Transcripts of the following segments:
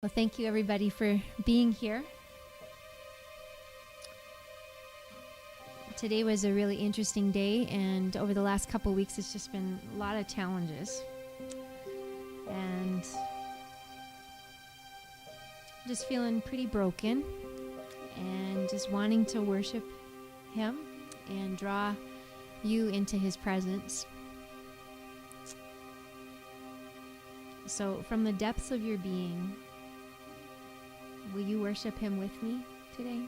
Well, thank you everybody for being here. Today was a really interesting day, and over the last couple of weeks it's just been a lot of challenges. And just feeling pretty broken and just wanting to worship Him and draw you into His presence. So from the depths of your being, will you worship Him with me today?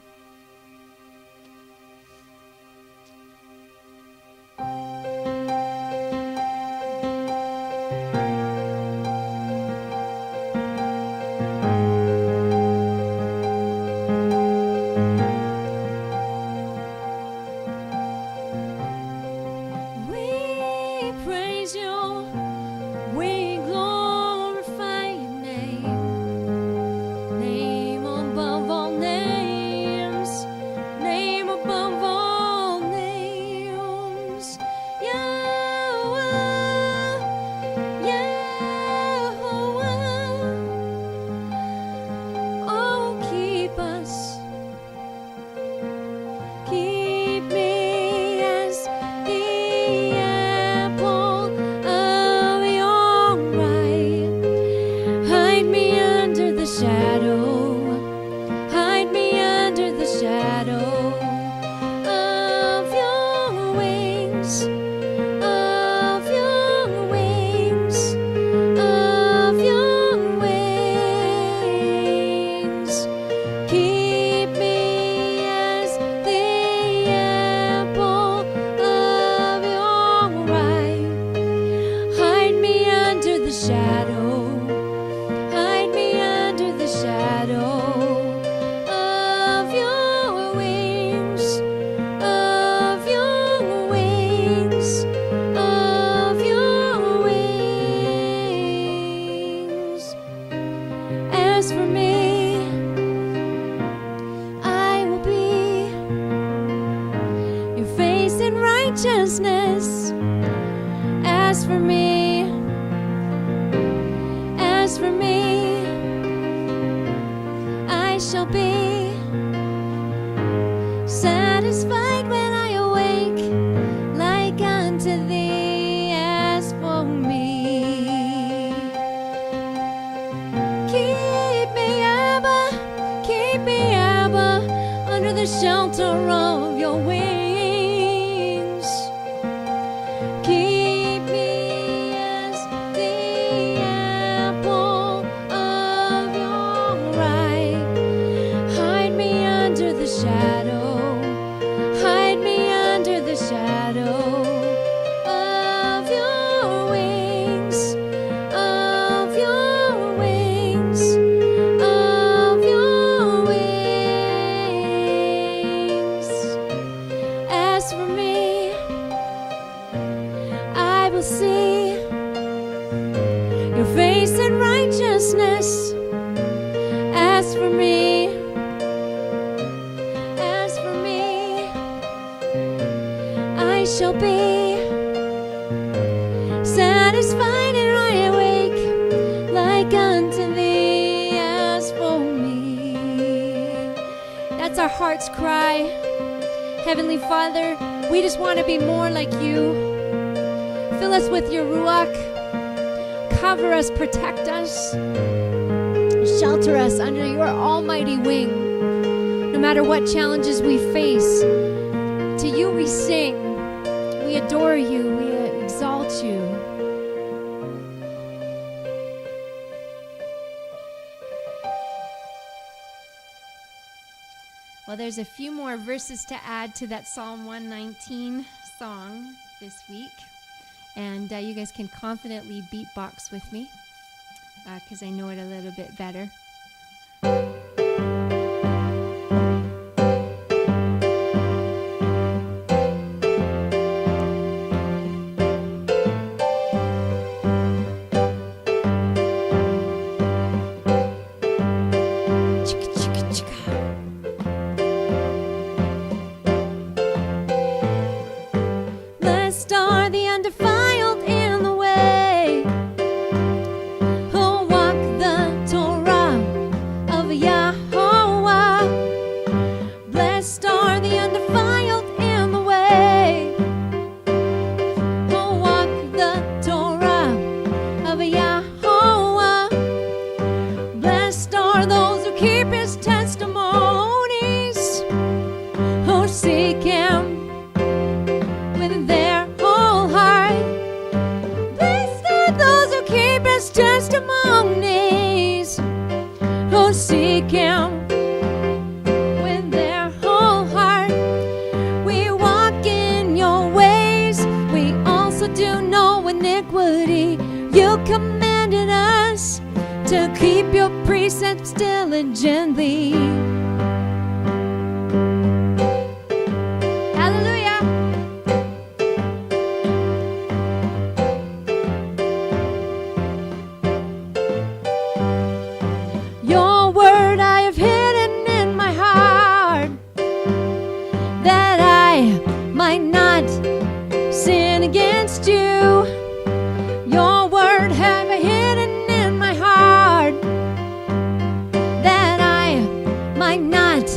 Heavenly Father, we just want to be more like you. Fill us with your Ruach. Cover us, protect us. Shelter us under your almighty wing. No matter what challenges we face, to you we sing. We adore you. We exalt you. Well, there's a few more verses to add to that Psalm 119 song this week. And you guys can confidently beatbox with me because I know it a little bit better. Undefiled in the way, who walk the Torah keep his testimonies, who seek him with their whole heart. Blessed are those who keep his testimonies, who seek him with their whole heart. We walk in your ways, we also do no iniquity. You commanded us to keep your precepts diligently. Hallelujah. Your word I have hidden in my heart, that I might not sin against you. Your word have I hidden in my heart, that I might not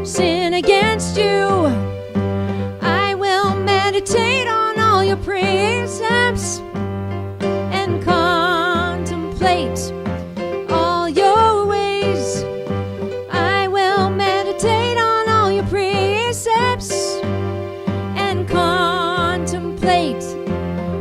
sin against you. I will meditate on all your precepts and contemplate all your ways. I will meditate on all your precepts and contemplate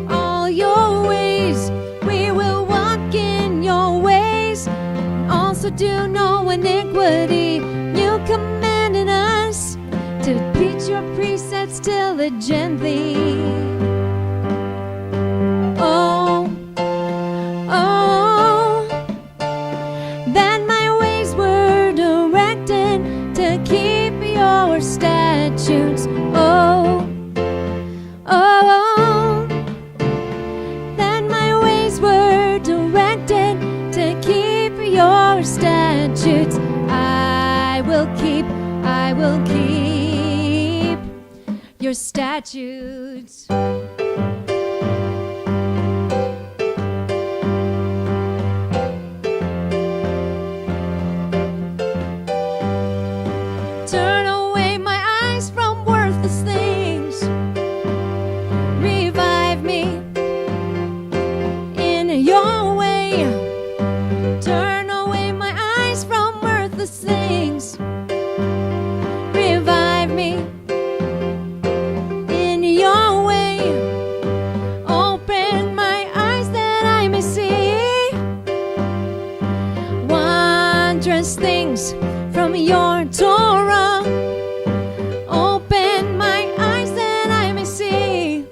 all your ways. We will walk in your ways and also do no iniquity. You commanded us to teach your precepts diligently. Oh, oh, that my ways were directed to keep your statutes. Oh, oh, that my ways were directed to keep your statutes. I will keep your statutes. Turn away my eyes from worthless things. Revive me in your way. Turn away my eyes from worthless things. Revive me in your way. Open my eyes that I may see wondrous things from your Torah. Open my eyes that I may see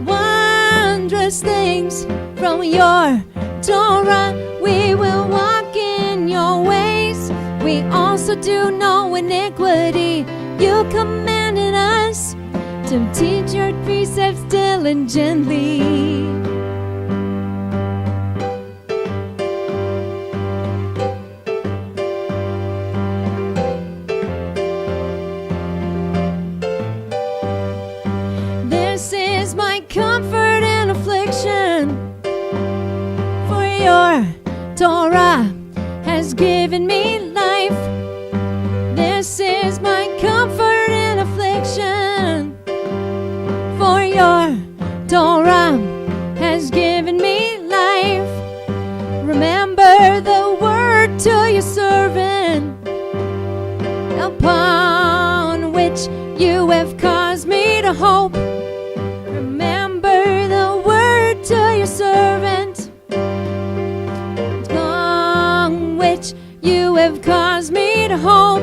wondrous things from your Torah. We will walk in your ways, we also do no iniquity. You commanded us to teach your precepts diligently. This is my comfort in affliction, for your Torah has given me life. This is my comfort in affliction, for your Torah has given me life. Remember the word to your servant, upon which you have caused me to hope. Remember the word to your servant, upon which you have caused me to hope.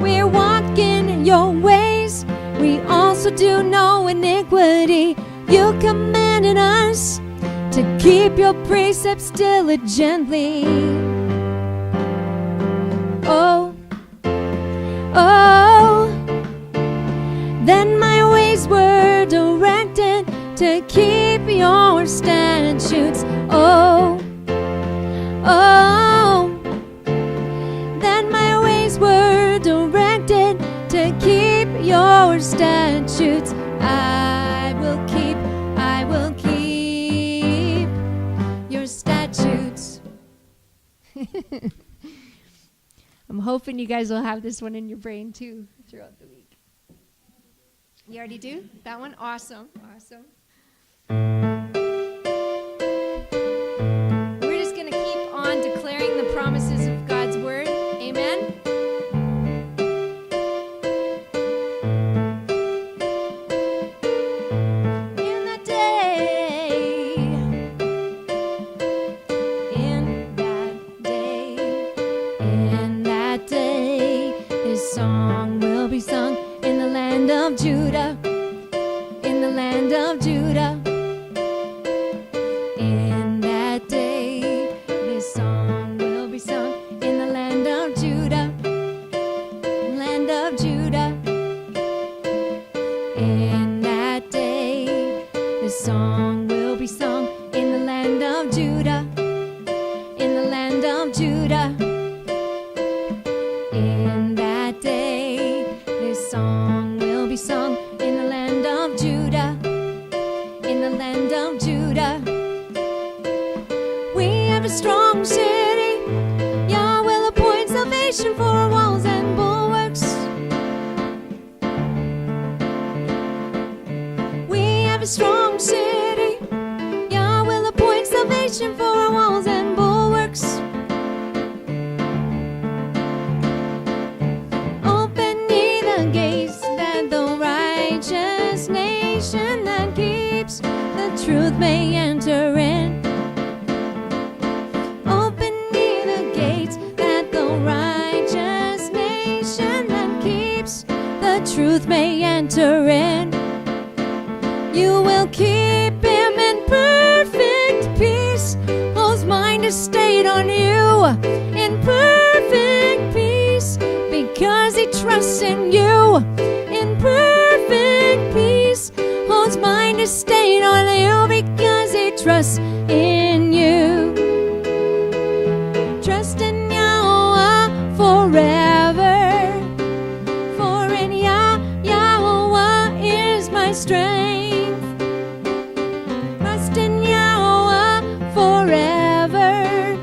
We walk in your ways, we also do no iniquity. You commanded us to keep your precepts diligently. Oh, oh, then my ways were directed to keep your statutes. Oh, oh, then my ways were directed to keep your statutes. I will keep your statutes. I'm hoping you guys will have this one in your brain too throughout the week. You already do? That one? Awesome. Awesome. We're just going to keep on declaring the promise of Judah. In that day, this song will be sung in the land of Judah. In the land of Judah, we have a strong city. Yah will appoint salvation for our walls and bulwarks. We have a strong city. Yah will appoint salvation for our walls and bulwarks. Open ye the gates, that the righteous nation that keeps the truth may enter in. Open ye the gates, that the righteous nation that keeps the truth may enter in. You will keep him in perfect peace, whose mind is stayed on you, in perfect peace, because he trusts in you. In perfect peace, whose mind is stayed on you, because he trusts in you. Trust in Yahweh forever, for in Yahweh is my strength. Trust in Yahweh forever,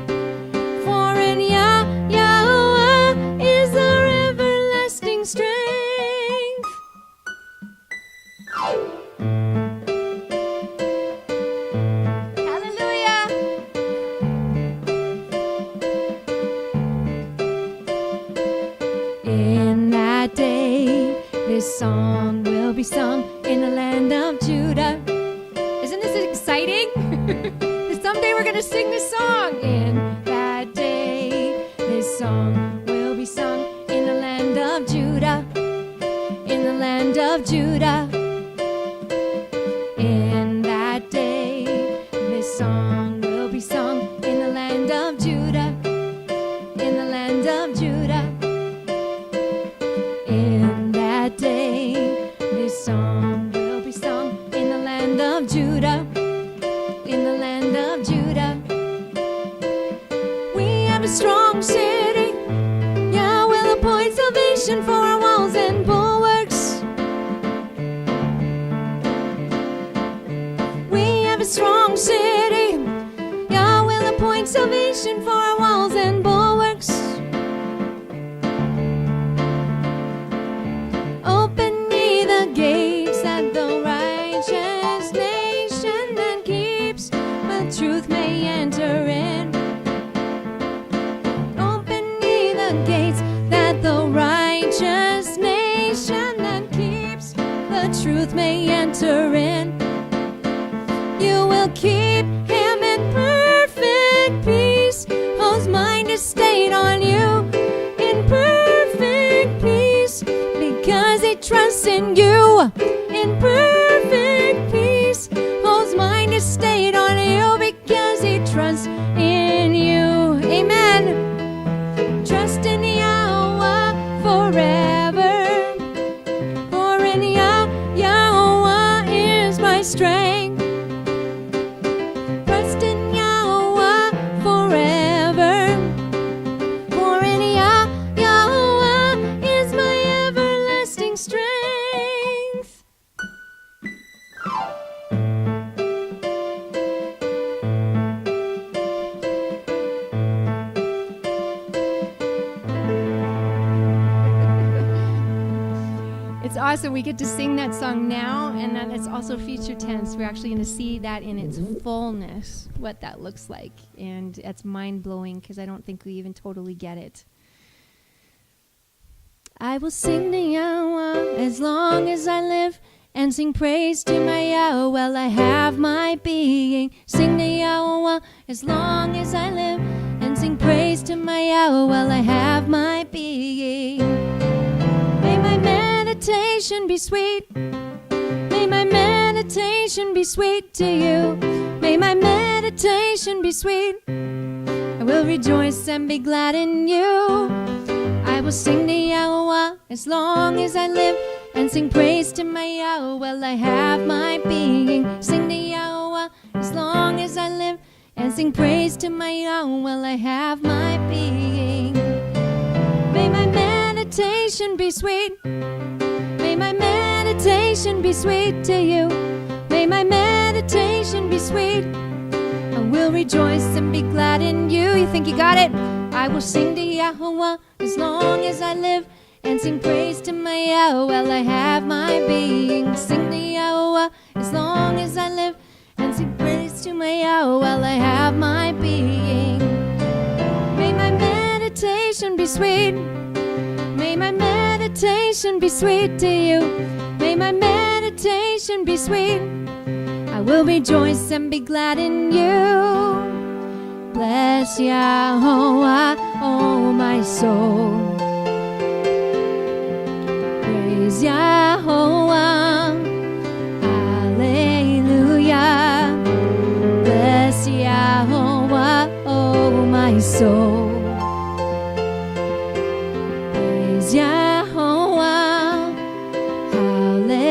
for in Yahweh is our everlasting strength. Hallelujah. In that day, this song will be sung in the land of Judah. Isn't this exciting? Someday we're going to sing this song. In that day, this song will be sung in the land of Judah. In the land of Judah. In that day, this song will be sung in the land of Judah. In the land of Judah. In that day, this song will be sung in the land of Judah. In the land of Judah, we have a strong city. Yah will appoint salvation for our walls and bulwarks. We have a strong city. Yah will appoint salvation for our walls and bulwarks. Open ye the gates, that the righteous nation that keeps the truth may enter in. Open ye the gates, that the righteous nation that keeps the truth may enter in. You will keep him in perfect peace, whose mind is stayed on you, in perfect peace, because he trusts in you. In perfect peace, whose mind is stayed on you, because he trusts in you. Amen. Trust in Yahweh forever, for in Yahweh is my strength. Trust in Yahweh forever, for in Yahweh is my everlasting strength. It's awesome. We get to sing that song now, and then it's also future tense. We're actually going to see that in its fullness, what that looks like. And it's mind-blowing because I don't think we even totally get it. I will sing to Yahweh as long as I live, and sing praise to my Yahweh while I have my being. Sing to Yahweh as long as I live, and sing praise to my Yahweh while I have my being. May my meditation be sweet. May my meditation be sweet to you. May my meditation be sweet. I will rejoice and be glad in you. I will sing to Yahweh as long as I live, and sing praise to my Yahweh while I have my being. Sing to Yahweh as long as I live, and sing praise to my own while I have my being. May my meditation be sweet. May my meditation be sweet to you. May my meditation be sweet. I will rejoice and be glad in you. You think you got it? I will sing to Yahweh as long as I live, and sing praise to my Yahweh while I have my being. Sing to Yahweh as long as I live, and sing praise to my Yahweh while I have my being. May my meditation be sweet. May my meditation be sweet to you. May my meditation be sweet. I will rejoice and be glad in you. Bless Yahweh, oh my soul. Praise Yahweh, hallelujah. Bless Yahweh, oh my soul. Praise Yahweh, hallelujah.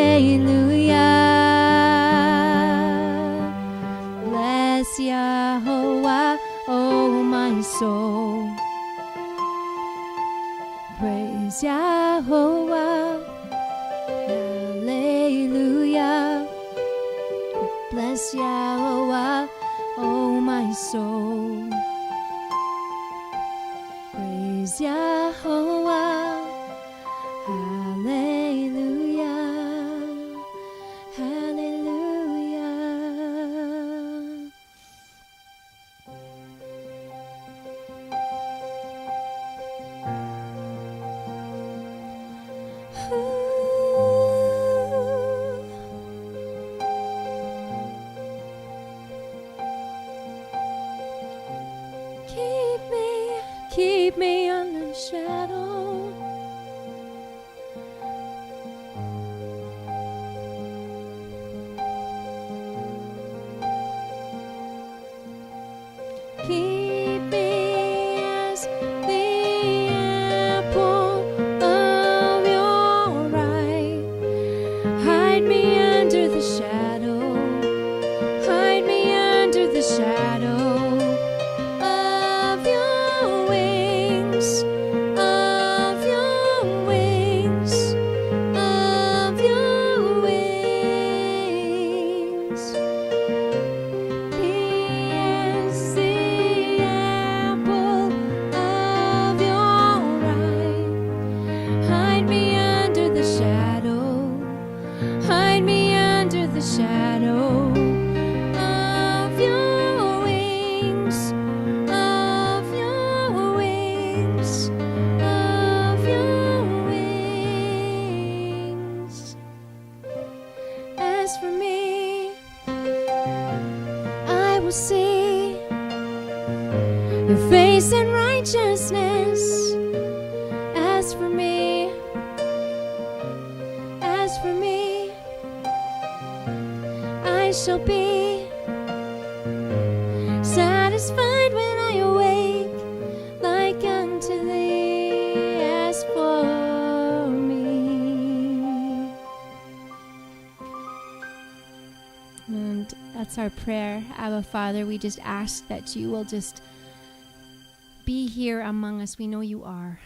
Bless Yahweh, oh my soul. Praise Yahweh, hallelujah. Bless Yahweh, oh my soul. Praise Yahweh, hallelujah, hallelujah. Keep me under the shadow. Keep me as the apple of your eye. Hide me under the shadow. Hide me under the shadow. See your face in righteousness. As for me, I shall be satisfied when I awake, like unto thee. As for me. And that's our prayer. Abba Father, we just ask that you will just be here among us. We know you are.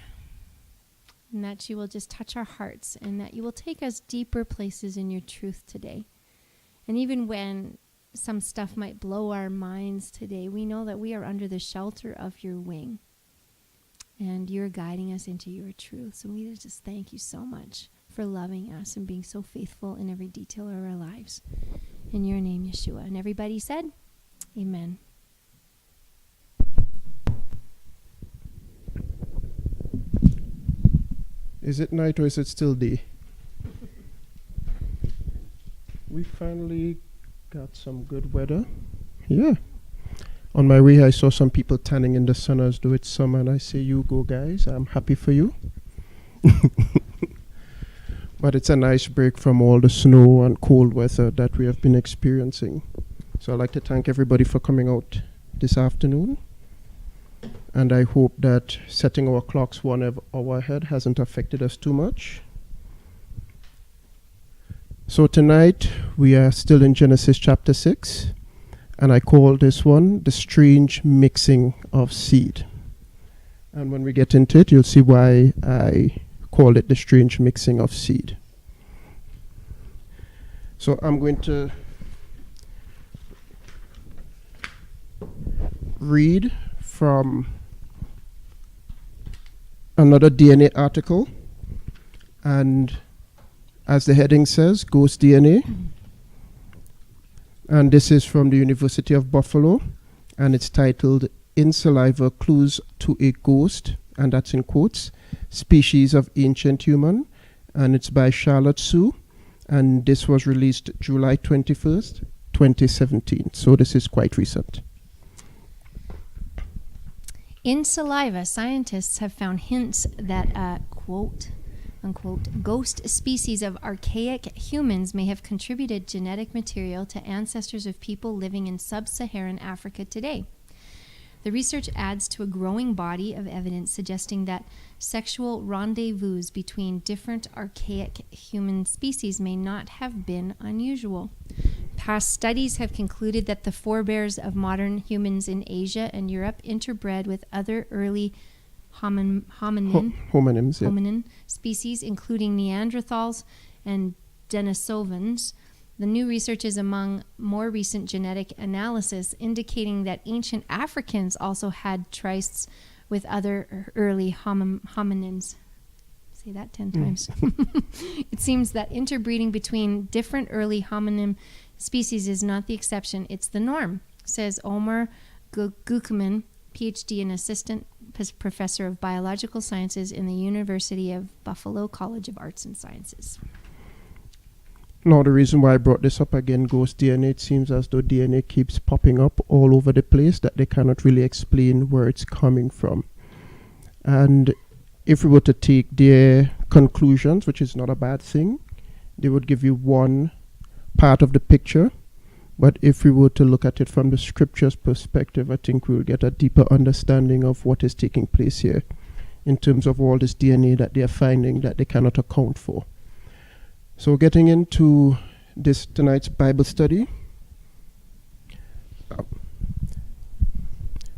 And that you will just touch our hearts, and that you will take us deeper places in your truth today. And even when some stuff might blow our minds today, we know that we are under the shelter of your wing. And you're guiding us into your truth. So we just thank you so much for loving us and being so faithful in every detail of our lives. In your name, Yeshua. And everybody said, amen. Is it night or is it still day? We finally got some good weather. Yeah. On my way, I saw some people tanning in the sun as though it's summer, and I say, you go, guys. I'm happy for you. But it's a nice break from all the snow and cold weather that we have been experiencing. So I'd like to thank everybody for coming out this afternoon. And I hope that setting our clocks 1 hour ahead hasn't affected us too much. So tonight, we are still in Genesis chapter 6. And I call this one The Strange Mixing of Seed. And when we get into it, you'll see why I call it The Strange Mixing of Seed. So I'm going to read from another DNA article, and as the heading says, Ghost DNA. And this is from the University of Buffalo, and it's titled In Saliva Clues to a Ghost, and that's in quotes, Species of Ancient Human, and it's by Charlotte Sue, and this was released July 21st, 2017, so this is quite recent. In saliva, scientists have found hints that a quote unquote ghost species of archaic humans may have contributed genetic material to ancestors of people living in sub-Saharan Africa today. The research adds to a growing body of evidence suggesting that sexual rendezvous between different archaic human species may not have been unusual. Past studies have concluded that the forebears of modern humans in Asia and Europe interbred with other early hominin species, including Neanderthals and Denisovans. The new research is among more recent genetic analysis indicating that ancient Africans also had trysts with other early hominins. Say that 10 times. It seems that interbreeding between different early hominin species is not the exception, it's the norm, says Omar Gukeman, PhD and assistant professor of biological sciences in the University of Buffalo College of Arts and Sciences. Now, the reason why I brought this up again, ghost DNA, it seems as though DNA keeps popping up all over the place that they cannot really explain where it's coming from. And if we were to take their conclusions, which is not a bad thing, they would give you one part of the picture. But if we were to look at it from the scripture's perspective, I think we'll get a deeper understanding of what is taking place here in terms of all this DNA that they are finding that they cannot account for. So getting into this tonight's Bible study.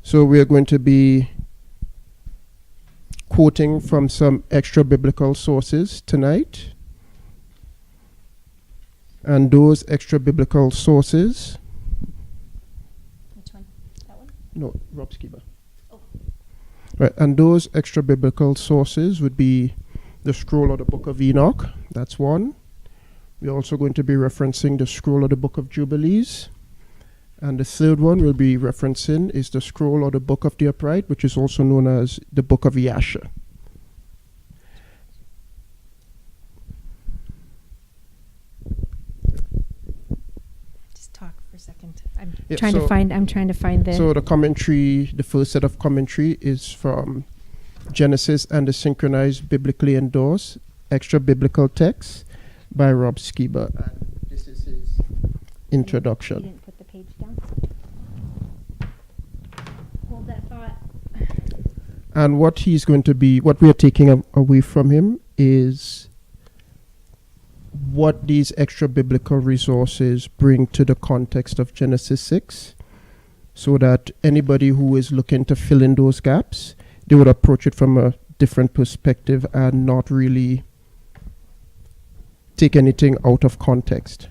So we are going to be quoting from some extra biblical sources tonight. And those extra biblical sources. Which one? That one? No, Rob Skiba. Oh. Right, and those extra biblical sources would be the scroll of the book of Enoch. That's one. We're also going to be referencing the scroll of the book of Jubilees. And the third one we'll be referencing is the scroll of the book of the upright, which is also known as the book of Yasha. I'm trying to find the. So the commentary, the first set of commentary is from Genesis and the Synchronized Biblically Endorsed Extra Biblical Texts by Rob Skiba. And this is his introduction. You didn't put the page down. Hold that thought. And what we are taking away from him is what these extra biblical resources bring to the context of Genesis 6, so that anybody who is looking to fill in those gaps, they would approach it from a different perspective and not really take anything out of context.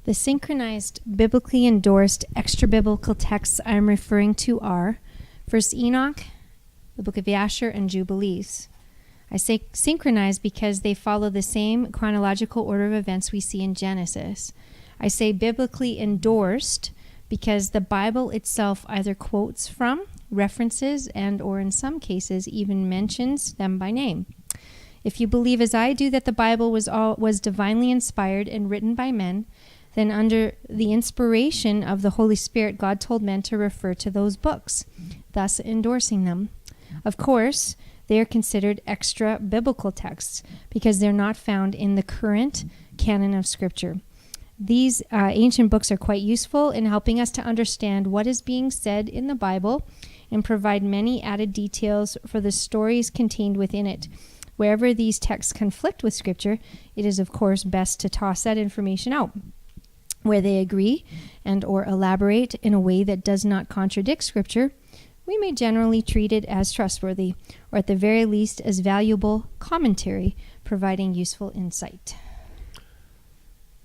The synchronized, biblically endorsed extra-biblical texts I'm referring to are 1 Enoch, the Book of Yasher, and Jubilees. I say synchronized because they follow the same chronological order of events we see in Genesis. I say biblically endorsed because the Bible itself either quotes from, references, and or in some cases even mentions them by name. If you believe as I do that the Bible was divinely inspired and written by men, then under the inspiration of the Holy Spirit, God told men to refer to those books, thus endorsing them. Of course, they are considered extra biblical texts because they're not found in the current canon of Scripture. These ancient books are quite useful in helping us to understand what is being said in the Bible and provide many added details for the stories contained within it. Wherever these texts conflict with Scripture, it is of course best to toss that information out. Where they agree and or elaborate in a way that does not contradict Scripture, we may generally treat it as trustworthy, or at the very least as valuable commentary, providing useful insight.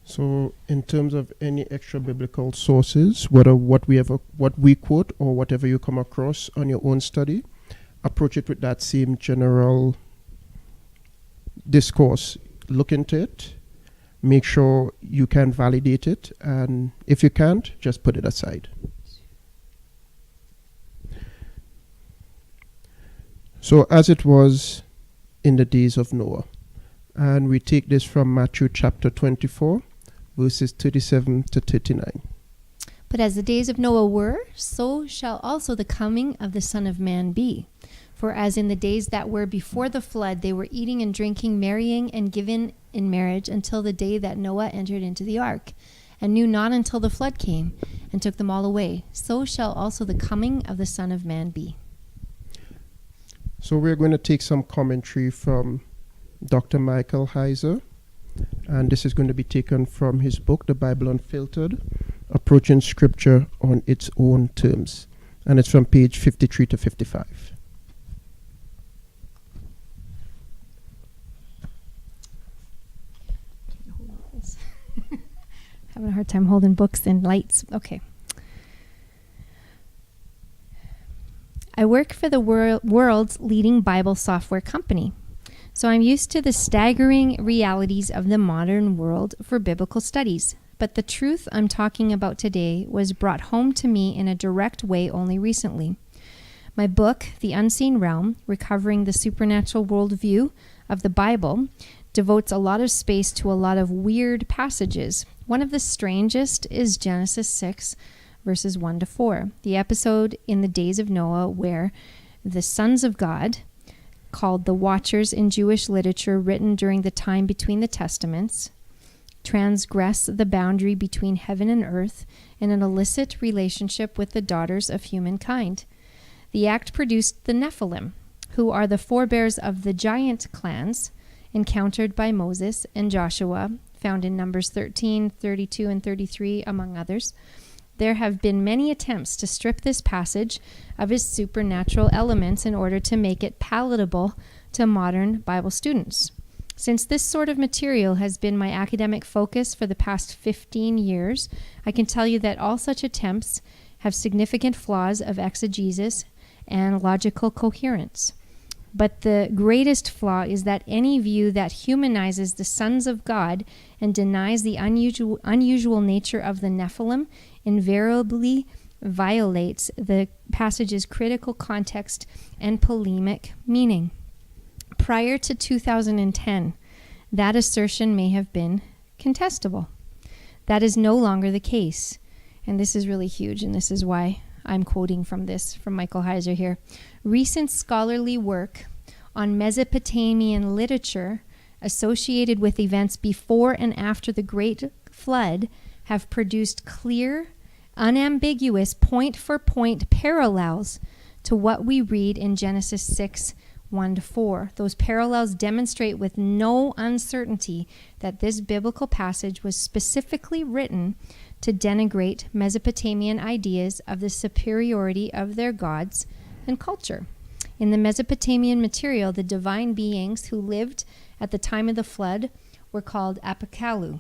So, in terms of any extra biblical sources, whether what we quote or whatever you come across on your own study, approach it with that same general discourse. Look into it, make sure you can validate it, and if you can't, just put it aside. So, as it was in the days of Noah, and we take this from Matthew chapter 24, verses 37 to 39. But as the days of Noah were, so shall also the coming of the Son of Man be. For as in the days that were before the flood, they were eating and drinking, marrying and given in marriage until the day that Noah entered into the ark, and knew not until the flood came and took them all away. So shall also the coming of the Son of Man be. So we're going to take some commentary from Dr. Michael Heiser, and this is going to be taken from his book, The Bible Unfiltered, Approaching Scripture on Its Own Terms. And it's from page 53 to 55. Having a hard time holding books and lights. Okay. I work for the world's leading Bible software company, so I'm used to the staggering realities of the modern world for biblical studies. But the truth I'm talking about today was brought home to me in a direct way only recently. My book, The Unseen Realm, Recovering the Supernatural Worldview of the Bible, devotes a lot of space to a lot of weird passages. One of the strangest is Genesis 6, verses 1 to 4, the episode in the days of Noah where the sons of God, called the Watchers in Jewish literature written during the time between the Testaments, transgress the boundary between heaven and earth in an illicit relationship with the daughters of humankind. The act produced the Nephilim, who are the forebears of the giant clans encountered by Moses and Joshua, found in Numbers 13, 32, and 33, among others. There have been many attempts to strip this passage of its supernatural elements in order to make it palatable to modern Bible students. Since this sort of material has been my academic focus for the past 15 years, I can tell you that all such attempts have significant flaws of exegesis and logical coherence. But the greatest flaw is that any view that humanizes the sons of God and denies the unusual nature of the Nephilim invariably violates the passage's critical context and polemic meaning. Prior to 2010, that assertion may have been contestable. That is no longer the case. And this is really huge, and this is why I'm quoting from Michael Heiser here. Recent scholarly work on Mesopotamian literature associated with events before and after the Great Flood have produced clear, unambiguous point-for-point parallels to what we read in Genesis 6, 1 to 4. Those parallels demonstrate with no uncertainty that this biblical passage was specifically written to denigrate Mesopotamian ideas of the superiority of their gods and culture. In the Mesopotamian material, the divine beings who lived at the time of the flood were called Apakalu.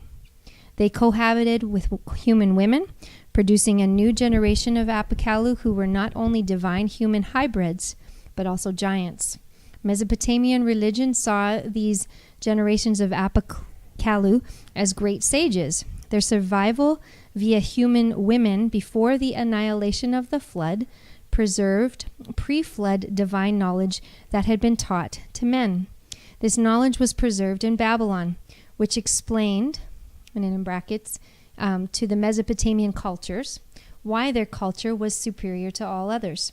They cohabited with human women, producing a new generation of Apakalu who were not only divine human hybrids, but also giants. Mesopotamian religion saw these generations of Apakalu as great sages. Their survival via human women before the annihilation of the flood preserved pre-flood divine knowledge that had been taught to men. This knowledge was preserved in Babylon, which explained, and in brackets, to the Mesopotamian cultures, why their culture was superior to all others.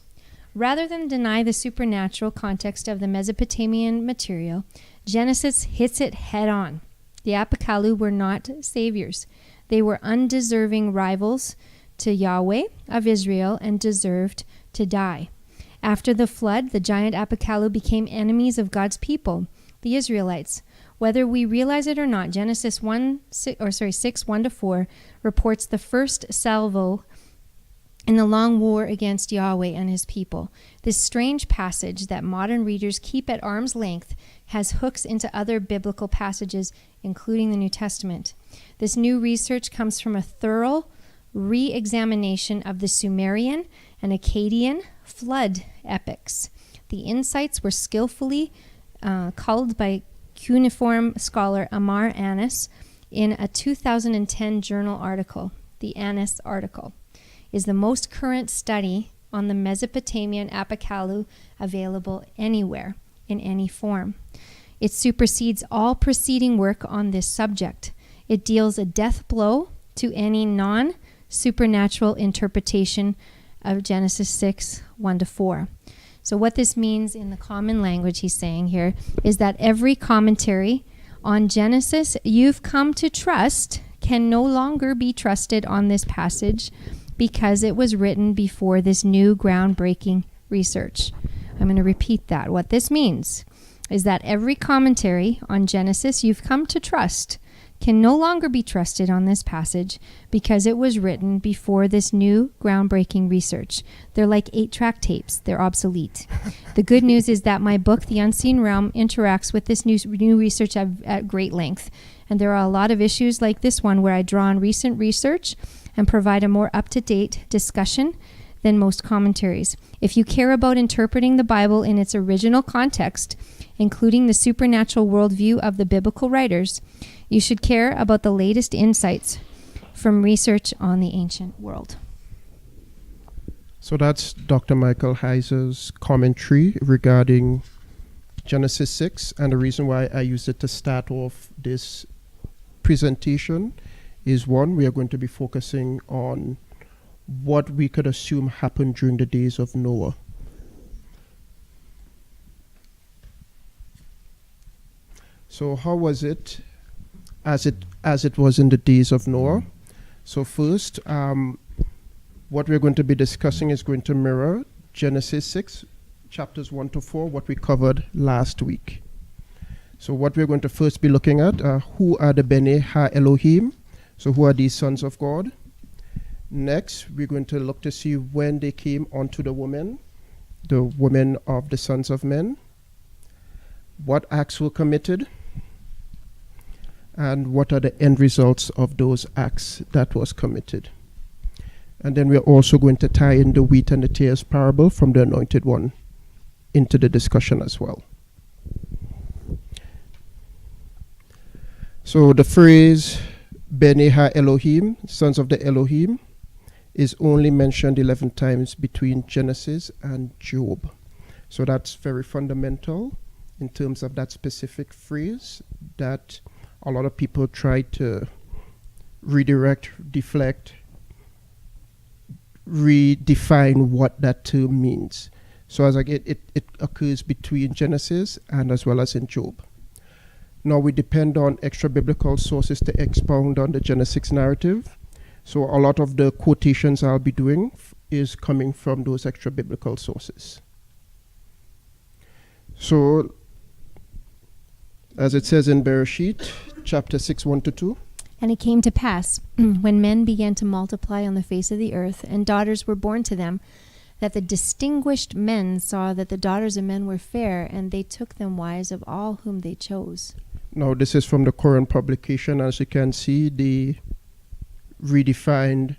Rather than deny the supernatural context of the Mesopotamian material, Genesis hits it head on. The Apakalu were not saviors. They were undeserving rivals to Yahweh of Israel and deserved to die. After the flood, the giant Apakalu became enemies of God's people, the Israelites. Whether we realize it or not, Genesis 6:1-4 reports the first salvo in the long war against Yahweh and his people. This strange passage that modern readers keep at arm's length has hooks into other biblical passages, including the New Testament. This new research comes from a thorough re-examination of the Sumerian and Akkadian flood epics. The insights were skillfully culled by cuneiform scholar Amar Annis in a 2010 journal article. The Annis article is the most current study on the Mesopotamian Apakalu available anywhere in any form. It supersedes all preceding work on this subject. It deals a death blow to any non-supernatural interpretation of Genesis 6:1-4. So what this means in the common language he's saying here is that every commentary on Genesis you've come to trust can no longer be trusted on this passage because it was written before this new groundbreaking research. I'm going to repeat that. What this means is that every commentary on Genesis you've come to trust can no longer be trusted on this passage because it was written before this new groundbreaking research. They're like 8-track tapes. They're obsolete. The good news is that my book, The Unseen Realm, interacts with this new research at great length. And there are a lot of issues like this one where I draw on recent research and provide a more up-to-date discussion than most commentaries. If you care about interpreting the Bible in its original context, including the supernatural worldview of the biblical writers, you should care about the latest insights from research on the ancient world. So that's Dr. Michael Heiser's commentary regarding Genesis 6. And the reason why I used it to start off this presentation is, one, we are going to be focusing on what we could assume happened during the days of Noah. So how was it as it was in the days of Noah? So first, what we're going to be discussing is going to mirror Genesis 6, chapters 1-4, what we covered last week. So what we're going to first be looking at, who are the Bene Ha-Elohim? So who are these sons of God? Next, we're going to look to see when they came onto the women of the sons of men, what acts were committed, and what are the end results of those acts that was committed. And then we're also going to tie in the wheat and the tares parable from the Anointed One into the discussion as well. So the phrase Bene Ha-Elohim, sons of the Elohim, is only mentioned 11 times between Genesis and Job. So that's very fundamental in terms of that specific phrase that a lot of people try to redirect, deflect, redefine what that term means. So as it occurs between Genesis and as well as in Job. Now we depend on extra biblical sources to expound on the Genesis narrative. So a lot of the quotations I'll be doing is coming from those extra biblical sources. So as it says in Bereshit, chapter 6, 1-2. And it came to pass, when men began to multiply on the face of the earth, and daughters were born to them, that the distinguished men saw that the daughters of men were fair, and they took them wives of all whom they chose. Now this is from the current publication. As you can see, they redefined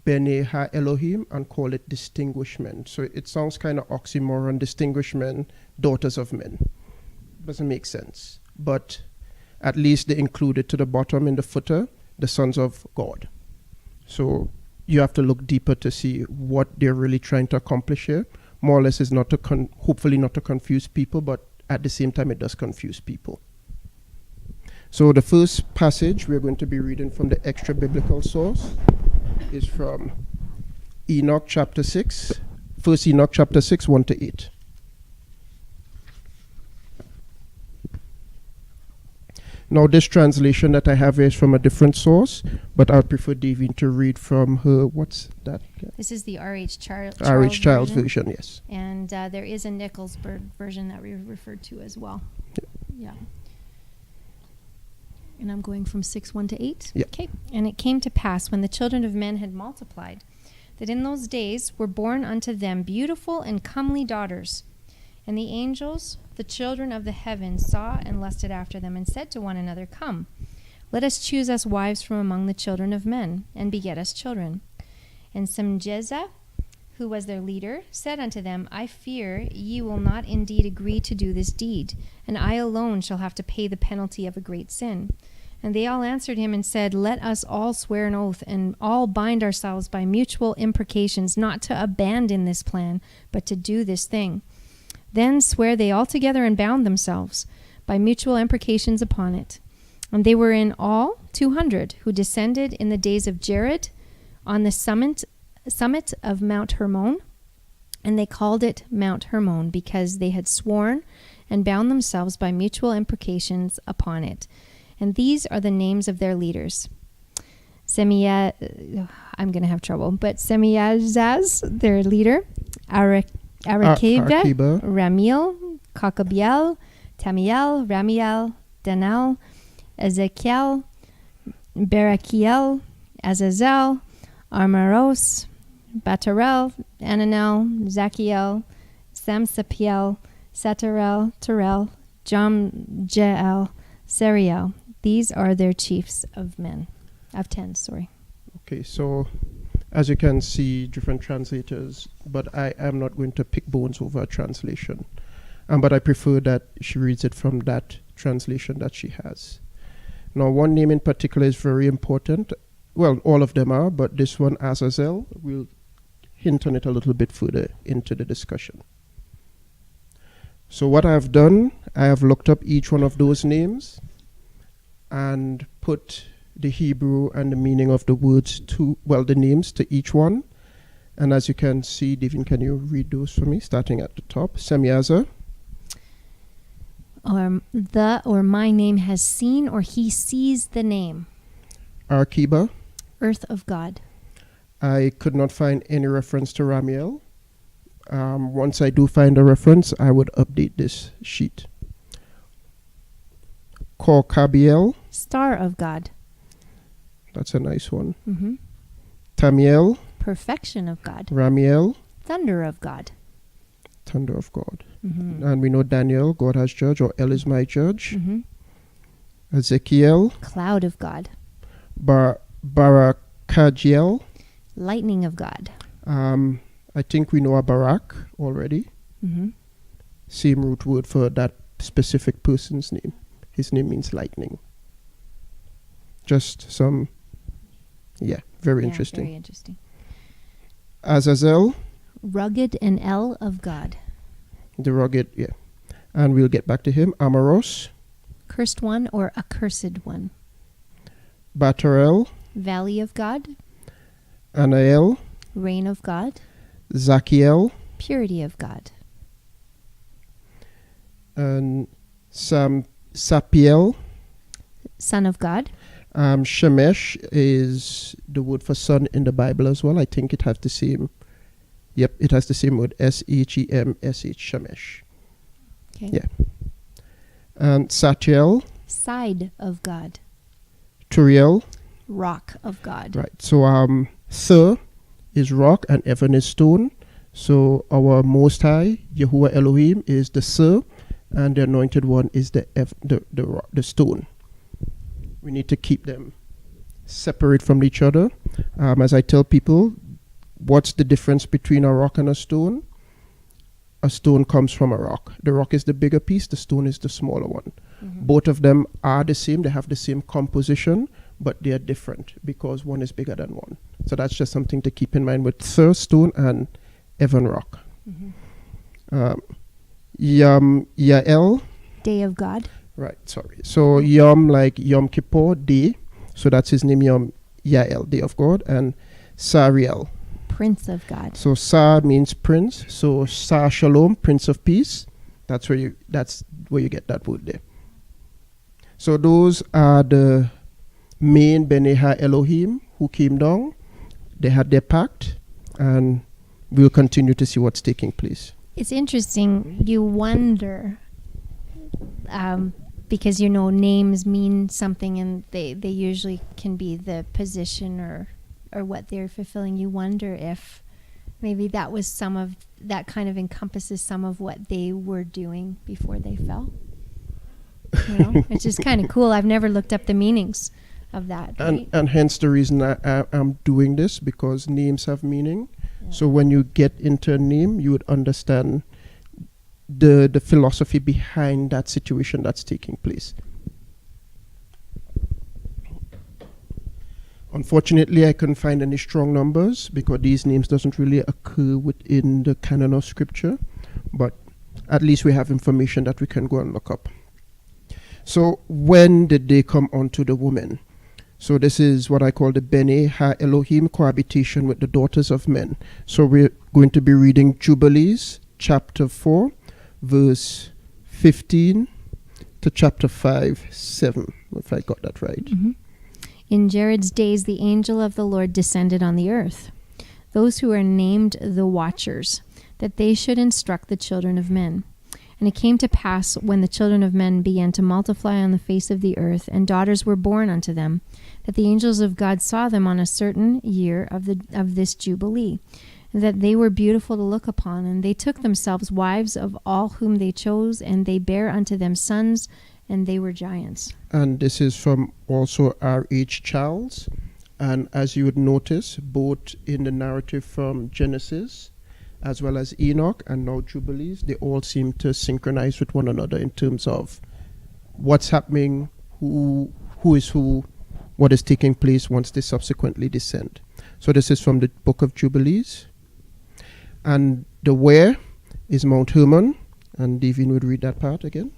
Bene Ha-Elohim and call it distinguished men. So it sounds kind of oxymoron, distinguished men, daughters of men. Doesn't make sense. But at least they included to the bottom in the footer, the sons of God. So you have to look deeper to see what they're really trying to accomplish here. More or less is not to hopefully not to confuse people, but at the same time it does confuse people. So the first passage we're going to be reading from the extra biblical source is from Enoch chapter 6, 1 Enoch chapter 6, 1-8. Now, this translation that I have is from a different source, but I'd prefer Davene to read from her. What's that? This is the R.H. Charles Child's version. version, yes. And there is a Nicholsburg version that we referred to as well. Yeah. And I'm going from 6:1 to 8. Yeah. Okay. And it came to pass when the children of men had multiplied, that in those days were born unto them beautiful and comely daughters. And the angels, the children of the heavens, saw and lusted after them, and said to one another, Come, let us choose us wives from among the children of men, and beget us children. And Semjeza, who was their leader, said unto them, I fear ye will not indeed agree to do this deed, and I alone shall have to pay the penalty of a great sin. And they all answered him and said, Let us all swear an oath, and all bind ourselves by mutual imprecations, not to abandon this plan, but to do this thing. Then swear they all together and bound themselves by mutual imprecations upon it. And they were in all 200, who descended in the days of Jared on the summit of Mount Hermon. And they called it Mount Hermon, because they had sworn and bound themselves by mutual imprecations upon it. And these are the names of their leaders. I'm going to have trouble, but Semiazaz, their leader, Arakeba, Ramiel, Kakabiel, Tamiel, Ramiel, Danel, Ezekiel, Barakiel, Azazel, Armaros, Batarel, Ananel, Zachiel, Samsapiel, Satarel, Terel, Jamjeel, Seriel. These are their chiefs of 10. Okay, so as you can see, different translators, but I am not going to pick bones over a translation. But I prefer that she reads it from that translation that she has. Now, one name in particular is very important. Well, all of them are, but this one, Azazel, we'll hint on it a little bit further into the discussion. So what I've done, I have looked up each one of those names and put the Hebrew and the meaning of the words the names to each one. And as you can see, Davene, can you read those for me, starting at the top? Semyaza. Or my name has seen, or he sees the name. Arkiba. Earth of God. I could not find any reference to Ramiel. Once I do find a reference, I would update this sheet. Korkabiel. Star of God. That's a nice one. Mm-hmm. Tamiel. Perfection of God. Ramiel. Thunder of God. Thunder of God. Mm-hmm. And we know Daniel, God has judge, or El is my judge. Mm-hmm. Ezekiel. Cloud of God. Barakajiel. Lightning of God. I think we know a Barak already. Mm-hmm. Same root word for that specific person's name. His name means lightning. Just some, very interesting. Very interesting. Azazel. Rugged and El of God. The rugged, and we'll get back to him. Amaros. Cursed one or accursed one. Batarel. Valley of God. Anael. Reign of God. Zachiel. Purity of God. And Sapiel. Son of God. Shemesh is the word for son in the Bible as well. I think it has the same. Yep, it has the same word. Shemsh. Shemesh. Okay. Yeah. And Satiel. Side of God. Turiel. Rock of God. Right. So Thur is rock and Evan is stone. So our Most High, Yahuwah Elohim, is the Thur, and the Anointed One is the stone. We need to keep them separate from each other. As I tell people, what's the difference between a rock and a stone? A stone comes from a rock. The rock is the bigger piece, the stone is the smaller one. Mm-hmm. Both of them are the same, they have the same composition, but they are different because one is bigger than one. So that's just something to keep in mind with Thur, stone, and Evan, rock. Mm-hmm. Yael. Day of God. Right, sorry. So Yom, like Yom Kippur, day. So that's his name, Yom Yael, day of God. And Sariel. Prince of God. So Sa means prince. So Sa Shalom, Prince of Peace. That's where you get that word there. So those are the main Bene Ha Elohim who came down. They had their pact, and we'll continue to see what's taking place. It's interesting. You wonder, because names mean something, and they usually can be the position or what they're fulfilling. You wonder if maybe that was that kind of encompasses some of what they were doing before they fell. It's just kind of cool. I've never looked up the meanings of that. Right? And hence the reason I'm doing this, because names have meaning. Yeah. So when you get into a name, you would understand the philosophy behind that situation that's taking place. Unfortunately, I couldn't find any strong numbers because these names doesn't really occur within the canon of scripture, but at least we have information that we can go and look up. So when did they come onto the woman? So this is what I call the Bene Ha Elohim cohabitation with the daughters of men. So we're going to be reading Jubilees chapter 4, verse 15 to chapter 5, 7, if I got that right. Mm-hmm. In Jared's days, the angel of the Lord descended on the earth, those who are named the Watchers, that they should instruct the children of men. And it came to pass, when the children of men began to multiply on the face of the earth, and daughters were born unto them, that the angels of God saw them on a certain year of this Jubilee, that they were beautiful to look upon, and they took themselves wives of all whom they chose, and they bare unto them sons, and they were giants. And this is from also R.H. Charles. And as you would notice, both in the narrative from Genesis, as well as Enoch and now Jubilees, they all seem to synchronize with one another in terms of what's happening, who is who, what is taking place once they subsequently descend. So this is from the book of Jubilees. And the where is Mount Hermon. And Davene would read that part again.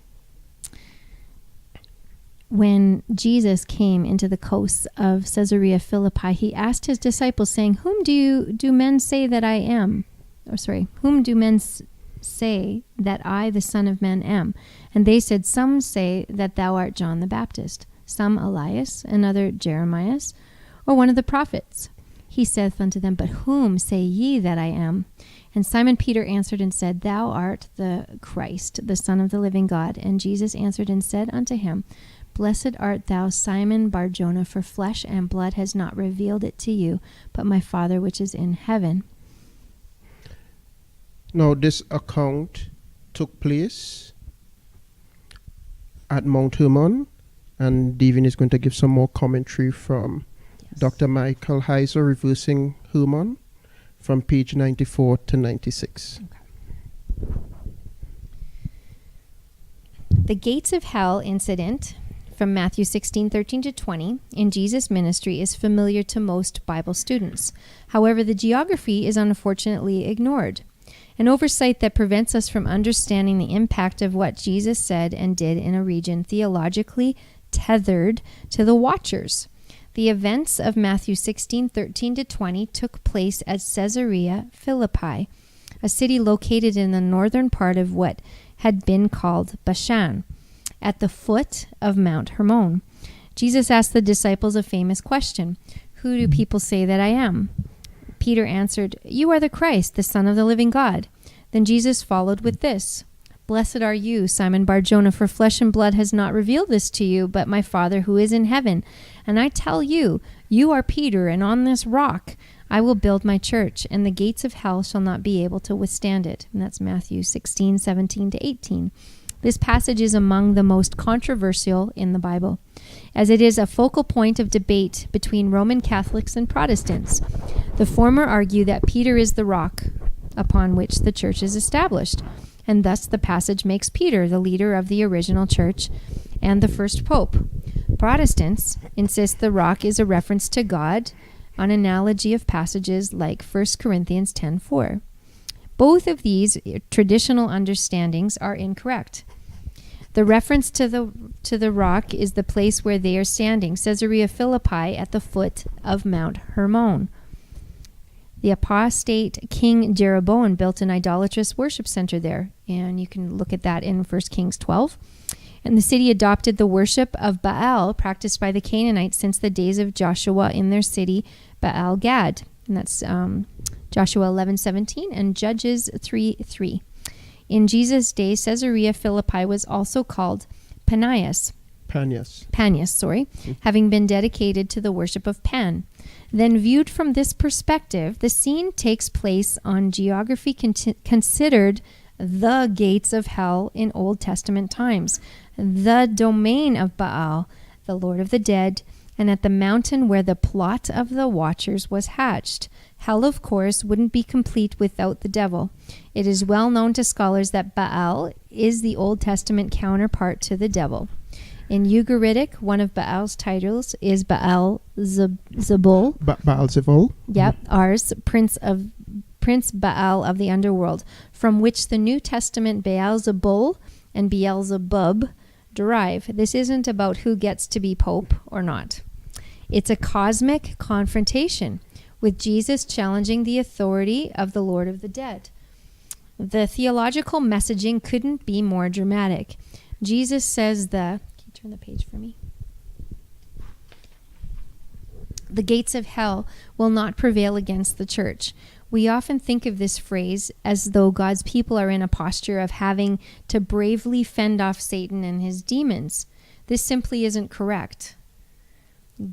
When Jesus came into the coasts of Caesarea Philippi, he asked his disciples, saying, Whom do men say that I am? Whom do men say that I, the Son of Man, am? And they said, Some say that thou art John the Baptist, some Elias, another Jeremias, or one of the prophets. He saith unto them, But whom say ye that I am? And Simon Peter answered and said, Thou art the Christ, the Son of the living God. And Jesus answered and said unto him, Blessed art thou, Simon Bar-Jonah, for flesh and blood has not revealed it to you, but my Father which is in heaven. Now, this account took place at Mount Hermon, and Davene is going to give some more commentary from Dr. Michael Heiser, reversing Hermon, from page 94 to 96. Okay. The gates of hell incident from Matthew 16:13 to 20 in Jesus' ministry is familiar to most Bible students. However, the geography is unfortunately ignored, an oversight that prevents us from understanding the impact of what Jesus said and did in a region theologically tethered to the Watchers. The events of Matthew 16:13 to 20 took place at Caesarea Philippi, a city located in the northern part of what had been called Bashan, at the foot of Mount Hermon. Jesus asked the disciples a famous question, Who do people say that I am? Peter answered, You are the Christ, the Son of the living God. Then Jesus followed with this, Blessed are you, Simon Bar-Jonah, for flesh and blood has not revealed this to you, but my Father who is in heaven. And I tell you, you are Peter, and on this rock I will build my church, and the gates of hell shall not be able to withstand it. And that's Matthew 16:17 to 18. This passage is among the most controversial in the Bible, as it is a focal point of debate between Roman Catholics and Protestants. The former argue that Peter is the rock upon which the church is established, and thus the passage makes Peter the leader of the original church and the first pope. Protestants insist the rock is a reference to God, an analogy of passages like 1 Corinthians 10:4. Both of these traditional understandings are incorrect. The reference to the rock is the place where they are standing, Caesarea Philippi, at the foot of Mount Hermon. The apostate King Jeroboam built an idolatrous worship center there, and you can look at that in 1 Kings 12. And the city adopted the worship of Baal practiced by the Canaanites since the days of Joshua in their city, Baal Gad. And that's Joshua 11:17 and Judges 3:3. In Jesus' day, Caesarea Philippi was also called Panias, having been dedicated to the worship of Pan. Then viewed from this perspective, the scene takes place on geography considered the gates of hell in Old Testament times, the domain of Baal, the Lord of the dead, and at the mountain where the plot of the watchers was hatched. Hell, of course, wouldn't be complete without the devil. It is well known to scholars that Baal is the Old Testament counterpart to the devil. In Ugaritic, one of Baal's titles is Baal Zebul. Baal Zebul? Yep, Ars, Prince Baal of the underworld, from which the New Testament Beelzebul and Beelzebub derive. This isn't about who gets to be pope or not. It's a cosmic confrontation with Jesus challenging the authority of the Lord of the dead. The theological messaging couldn't be more dramatic. Jesus says can you turn the page for me? The gates of hell will not prevail against the church. We often think of this phrase as though God's people are in a posture of having to bravely fend off Satan and his demons. This simply isn't correct.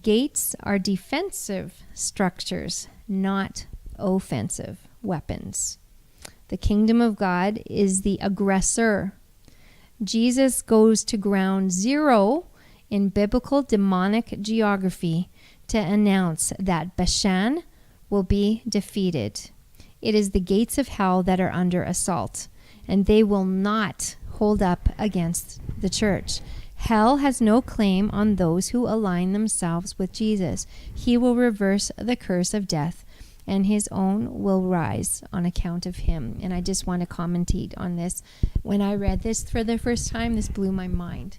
Gates are defensive structures, not offensive weapons. The kingdom of God is the aggressor. Jesus goes to ground zero in biblical demonic geography to announce that Bashan will be defeated. It is the gates of hell that are under assault, and they will not hold up against the church. Hell has no claim on those who align themselves with Jesus. He will reverse the curse of death, and his own will rise on account of him. And I just want to commentate on this. When I read this for the first time, this blew my mind,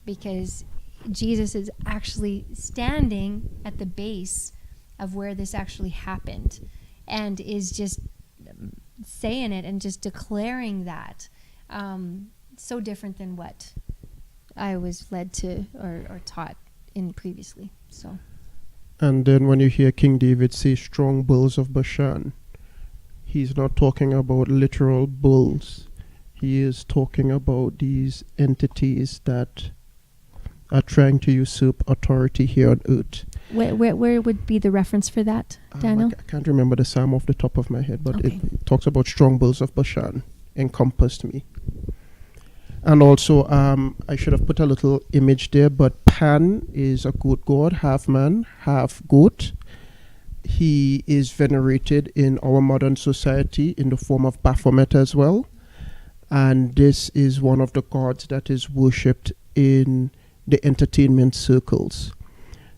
because Jesus is actually standing at the base of where this actually happened and is just saying it and just declaring that. So different than what I was led to or taught in previously. So. And then when you hear King David say strong bulls of Bashan, he's not talking about literal bulls. He is talking about these entities that are trying to usurp authority here on earth. Where would be the reference for that, Daniel? I can't remember the psalm off the top of my head, but Okay. it talks about strong bulls of Bashan encompassed me. And also, I should have put a little image there, but Pan is a goat god, half man, half goat. He is venerated in our modern society in the form of Baphomet as well. And this is one of the gods that is worshipped in the entertainment circles.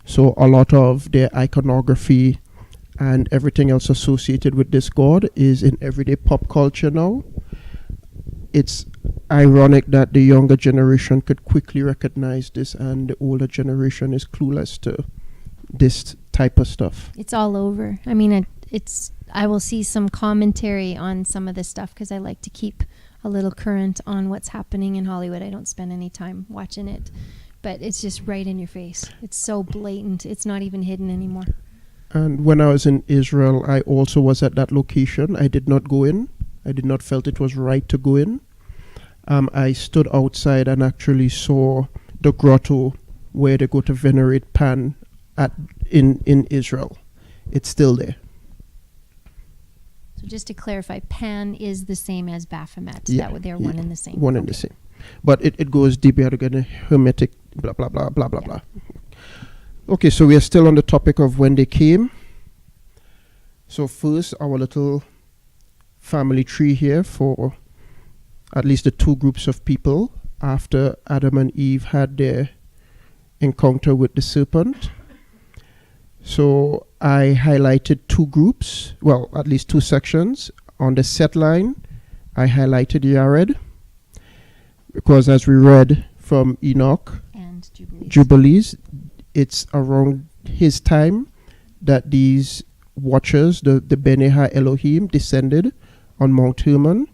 So a lot of their iconography and everything else associated with this god is in everyday pop culture now. It's ironic that the younger generation could quickly recognize this and the older generation is clueless to this type of stuff. It's all over. I mean, I will see some commentary on some of this stuff because I like to keep a little current on what's happening in Hollywood. I don't spend any time watching it, but it's just right in your face. It's so blatant. It's not even hidden anymore. And when I was in Israel, I also was at that location. I did not go in. I did not felt it was right to go in. I stood outside and actually saw the grotto where they go to venerate Pan in Israel. It's still there. So just to clarify, Pan is the same as Baphomet. Yeah, They're one and the same. One and the same. But it goes deep. You have to get a hermetic blah, blah, blah, blah, blah, blah. Okay, so we are still on the topic of when they came. So first, our little family tree here for at least the two groups of people after Adam and Eve had their encounter with the serpent. So I highlighted two groups, well, at least two sections. On the set line, I highlighted Yared, because as we read from Enoch And Jubilees, it's around his time that these watchers, the Bene Ha-Elohim, descended on Mount Hermon.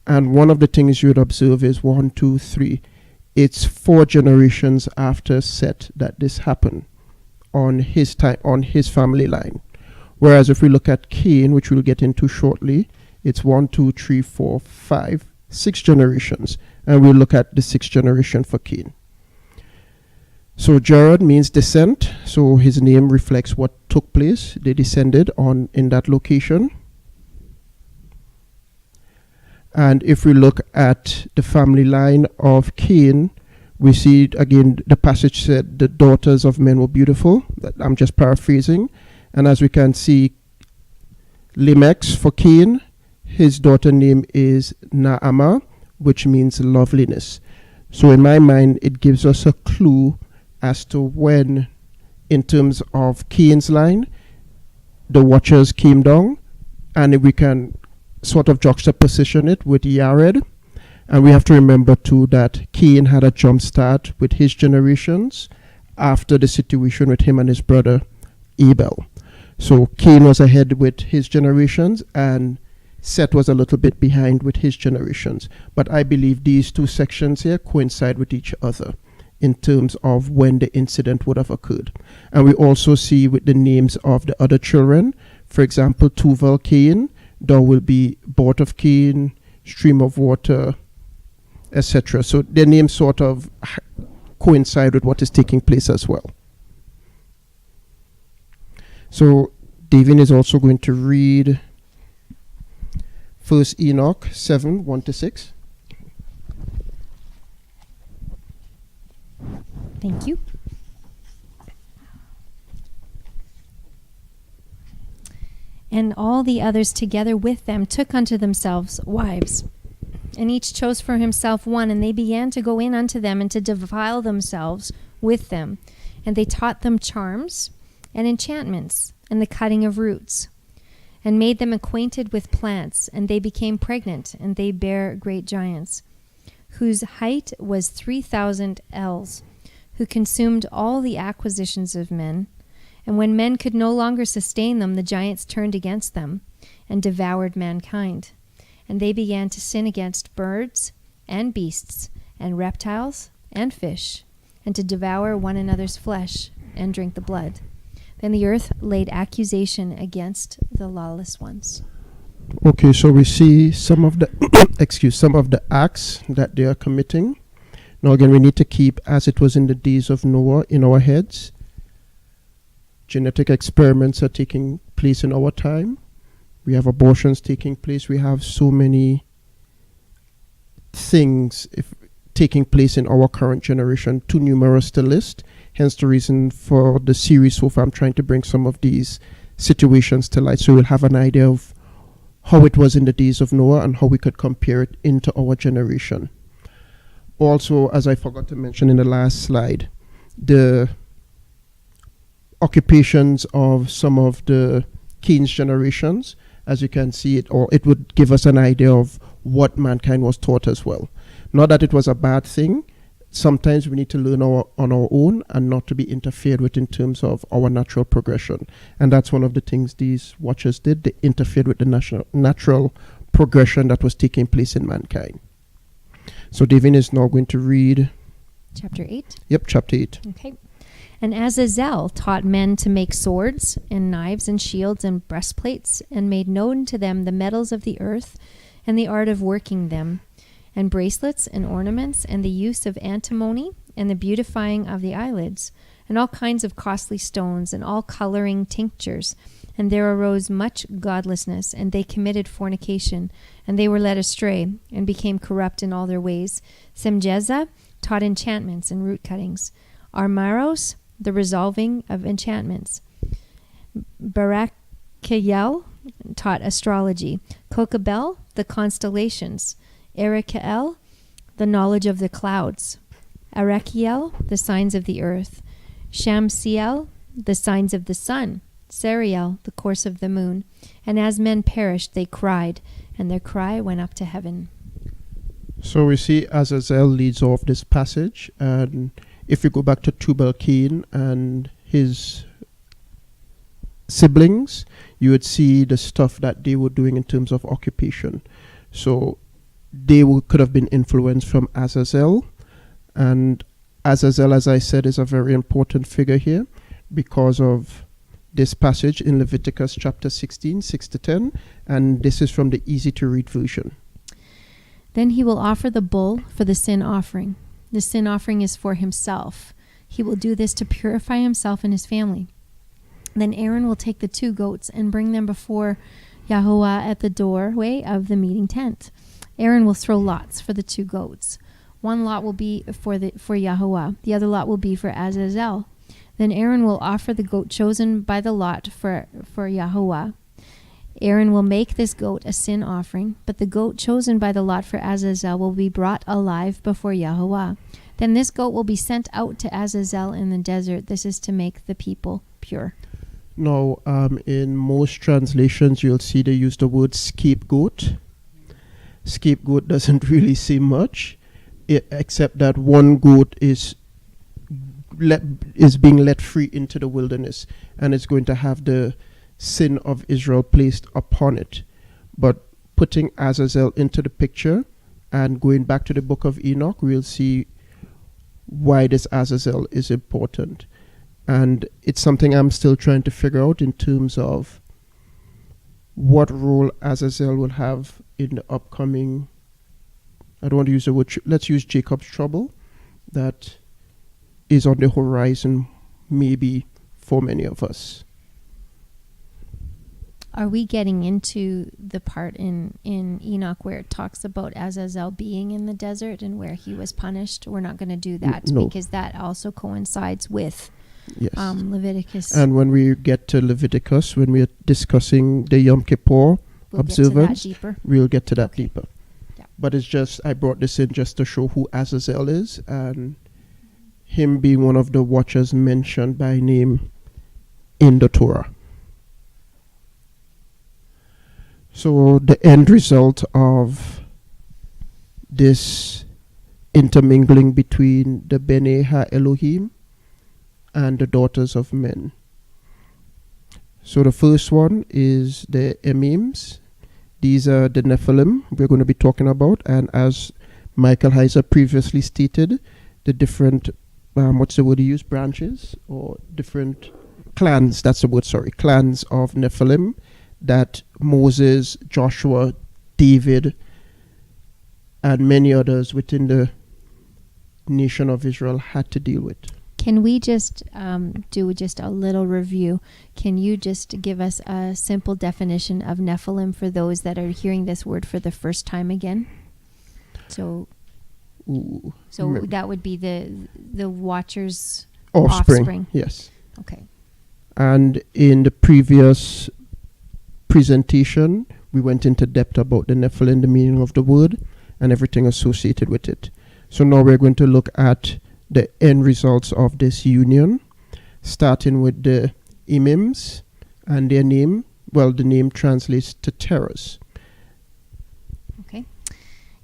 And one of the things you would observe is 1, 2, 3. it's 4 generations after Seth that this happened on his time, on his family line. Whereas if we look at Cain, which we'll get into shortly, it's 1, 2, 3, 4, 5, 6 generations. And we'll look at the 6th generation for Cain. So Jared means descent. So his name reflects what took place. They descended on in that location. And if we look at the family line of Cain, we see again the passage said the daughters of men were beautiful. I'm just paraphrasing. And as we can see, Lamech for Cain, his daughter name is Naamah, which means loveliness. So in my mind, it gives us a clue as to when, in terms of Cain's line, the watchers came down, and we can sort of juxtaposition it with Yared. And we have to remember too that Cain had a jump start with his generations after the situation with him and his brother Abel. So Cain was ahead with his generations, and Seth was a little bit behind with his generations. But I believe these 2 sections here coincide with each other in terms of when the incident would have occurred. And we also see with the names of the other children, for example, Tuval Cain, there will be Board of Cain, Stream of Water, etc. So their names sort of coincide with what is taking place as well. So Davene is also going to read 1 Enoch 7, 1-6. Thank you. And all the others together with them took unto themselves wives, and each chose for himself one, and they began to go in unto them and to defile themselves with them. And they taught them charms and enchantments and the cutting of roots, and made them acquainted with plants, and they became pregnant, and they bare great giants, whose height was 3,000 ells, who consumed all the acquisitions of men. And when men could no longer sustain them, the giants turned against them and devoured mankind. And they began to sin against birds and beasts and reptiles and fish, and to devour one another's flesh and drink the blood. Then the earth laid accusation against the lawless ones. Okay, so we see some of the some of the acts that they are committing. Now again, we need to keep, as it was in the days of Noah, in our heads. Genetic experiments are taking place in our time. We have abortions taking place. We have so many things taking place in our current generation, too numerous to list. Hence the reason for the series so far. I'm trying to bring some of these situations to light so we'll have an idea of how it was in the days of Noah and how we could compare it into our generation. Also, as I forgot to mention in the last slide, the occupations of some of the Cain's generations, as you can see it, or it would give us an idea of what mankind was taught as well. Not that it was a bad thing. Sometimes we need to learn on our own and not to be interfered with in terms of our natural progression. And that's one of the things these watchers did. They interfered with the natural progression that was taking place in mankind. So Davene is now going to read Chapter 8? Yep, chapter 8. Okay. And Azazel taught men to make swords and knives and shields and breastplates, and made known to them the metals of the earth and the art of working them, and bracelets and ornaments, and the use of antimony, and the beautifying of the eyelids, and all kinds of costly stones, and all coloring tinctures. And there arose much godlessness, and they committed fornication, and they were led astray, and became corrupt in all their ways. Semjeza taught enchantments and root cuttings. Armaros, the resolving of enchantments. Barakhiel taught astrology. Kokabel, the constellations. Erikael, the knowledge of the clouds. Arachiel, the signs of the earth. Shamsiel, the signs of the sun. Sariel, the course of the moon. And as men perished, they cried, and their cry went up to heaven. So we see Azazel leads off this passage, and if you go back to Tubal Cain and his siblings, you would see the stuff that they were doing in terms of occupation. So they could have been influenced from Azazel, And Azazel, as I said, is a very important figure here because of this passage in Leviticus chapter 16, 6 to 10. And this is from the easy to read version. Then he will offer the bull for the sin offering. The sin offering is for himself. He will do this to purify himself and his family. Then Aaron will take the 2 goats and bring them before Yahuwah at the doorway of the meeting tent. Aaron will throw lots for the 2 goats. One lot will be for Yahuwah. The other lot will be for Azazel. Then Aaron will offer the goat chosen by the lot for Yahuwah. Aaron will make this goat a sin offering, but the goat chosen by the lot for Azazel will be brought alive before Yahuwah. Then this goat will be sent out to Azazel in the desert. This is to make the people pure. Now, in most translations, you'll see they use the word scapegoat. Scapegoat doesn't really say much, except that one goat is being let free into the wilderness, and it's going to have the sin of Israel placed upon it. But putting Azazel into the picture and going back to the book of Enoch, we'll see why this Azazel is important. And it's something I'm still trying to figure out in terms of what role Azazel will have in the upcoming, I don't want to use the word, let's use Jacob's trouble, that is on the horizon maybe for many of us. Are we getting into the part in Enoch where it talks about Azazel being in the desert and where he was punished? We're not going to do that because that also coincides with Leviticus. And when we get to Leviticus, when we are discussing the Yom Kippur observance, we'll get to that deeper. Yeah. But it's just, I brought this in just to show who Azazel is and him being one of the watchers mentioned by name in the Torah. So the end result of this intermingling between the Bnei Ha-Elohim and the daughters of men. So the first one is the Emims. These are the Nephilim we're going to be talking about. And as Michael Heiser previously stated, the different, what's the word he used, branches or different clans, that's the word, sorry, clans of Nephilim that Moses, Joshua, David, and many others within the nation of Israel had to deal with. Can we just do just a little review? Can you just give us a simple definition of Nephilim for those that are hearing this word for the first time again? So that would be the watcher's offspring. Yes. Okay. And in the previous presentation, we went into depth about the Nephilim, the meaning of the word, and everything associated with it. So now we're going to look at the end results of this union, starting with the Emims and their name. Well, the name translates to terrors. Okay.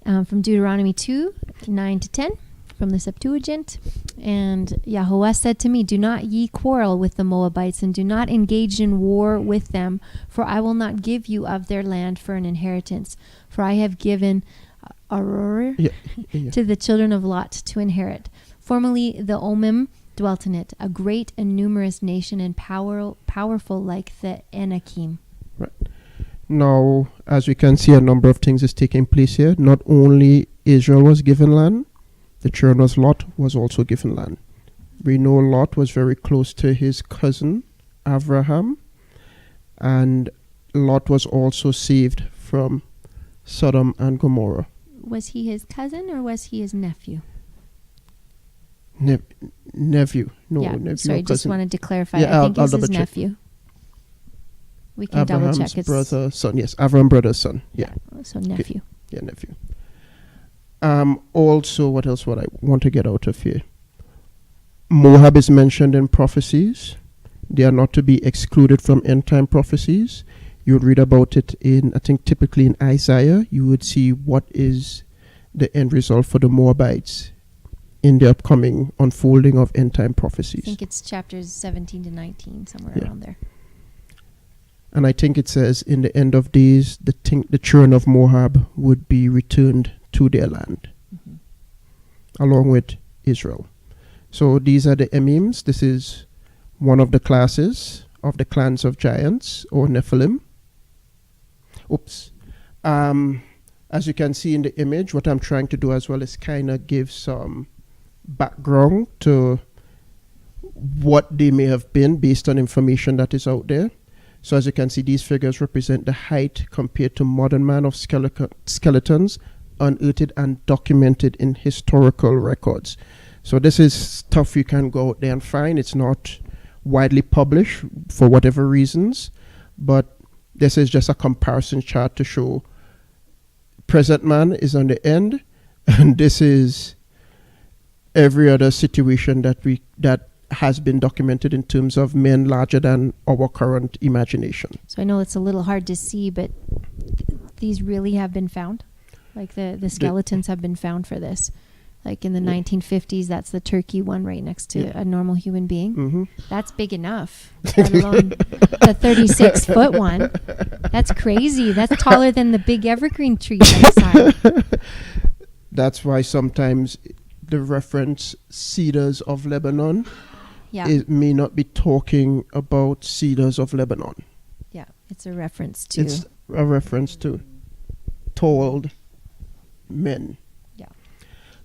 From Deuteronomy 2, 9 to 10, from the Septuagint. And Yahuwah said to me, do not ye quarrel with the Moabites, and do not engage in war with them, for I will not give you of their land for an inheritance. For I have given Aror to the children of Lot to inherit. Formerly the Omim dwelt in it, a great and numerous nation and powerful like the Anakim. Right. Now, as we can see, a number of things is taking place here. Not only Israel was given land, the children of Lot was also given land. We know Lot was very close to his cousin, Abraham, and Lot was also saved from Sodom and Gomorrah. Was he his cousin or was he his nephew? Nephew. No, yeah, nephew. Sorry, just wanted to clarify. Yeah, I think it's his nephew. We can Abraham's double check. It's brother, son. Yes, Abraham brother's son. Yeah. So nephew. Okay. Yeah, nephew. Also, what else would I want to get out of here? Moab is mentioned in prophecies. They are not to be excluded from end time prophecies. You would read about it in, I think, typically in Isaiah. You would see what is the end result for the Moabites in the upcoming unfolding of end time prophecies. I think it's chapters 17 to 19, somewhere around there. And I think it says in the end of days, the children of Moab would be returned to their land, along with Israel. So these are the Emims. This is one of the classes of the clans of giants or Nephilim. Oops. As you can see in the image, what I'm trying to do as well is kind of give some background to what they may have been based on information that is out there. So as you can see, these figures represent the height compared to modern man of skeletons unearthed and documented in historical records. So this is stuff you can go out there and find. It's not widely published for whatever reasons, but this is just a comparison chart to show present man is on the end, and this is every other situation that has been documented in terms of men larger than our current imagination. So I know it's a little hard to see, but these really have been found? Like the skeletons have been found for this? Like in the 1950s, that's the turkey one right next to a normal human being. Mm-hmm. That's big enough, let alone the 36-foot one. That's crazy. That's taller than the big evergreen trees outside. That's why sometimes the reference cedars of Lebanon, it may not be talking about cedars of Lebanon. Yeah, it's a reference to. It's a reference to tall men. Yeah.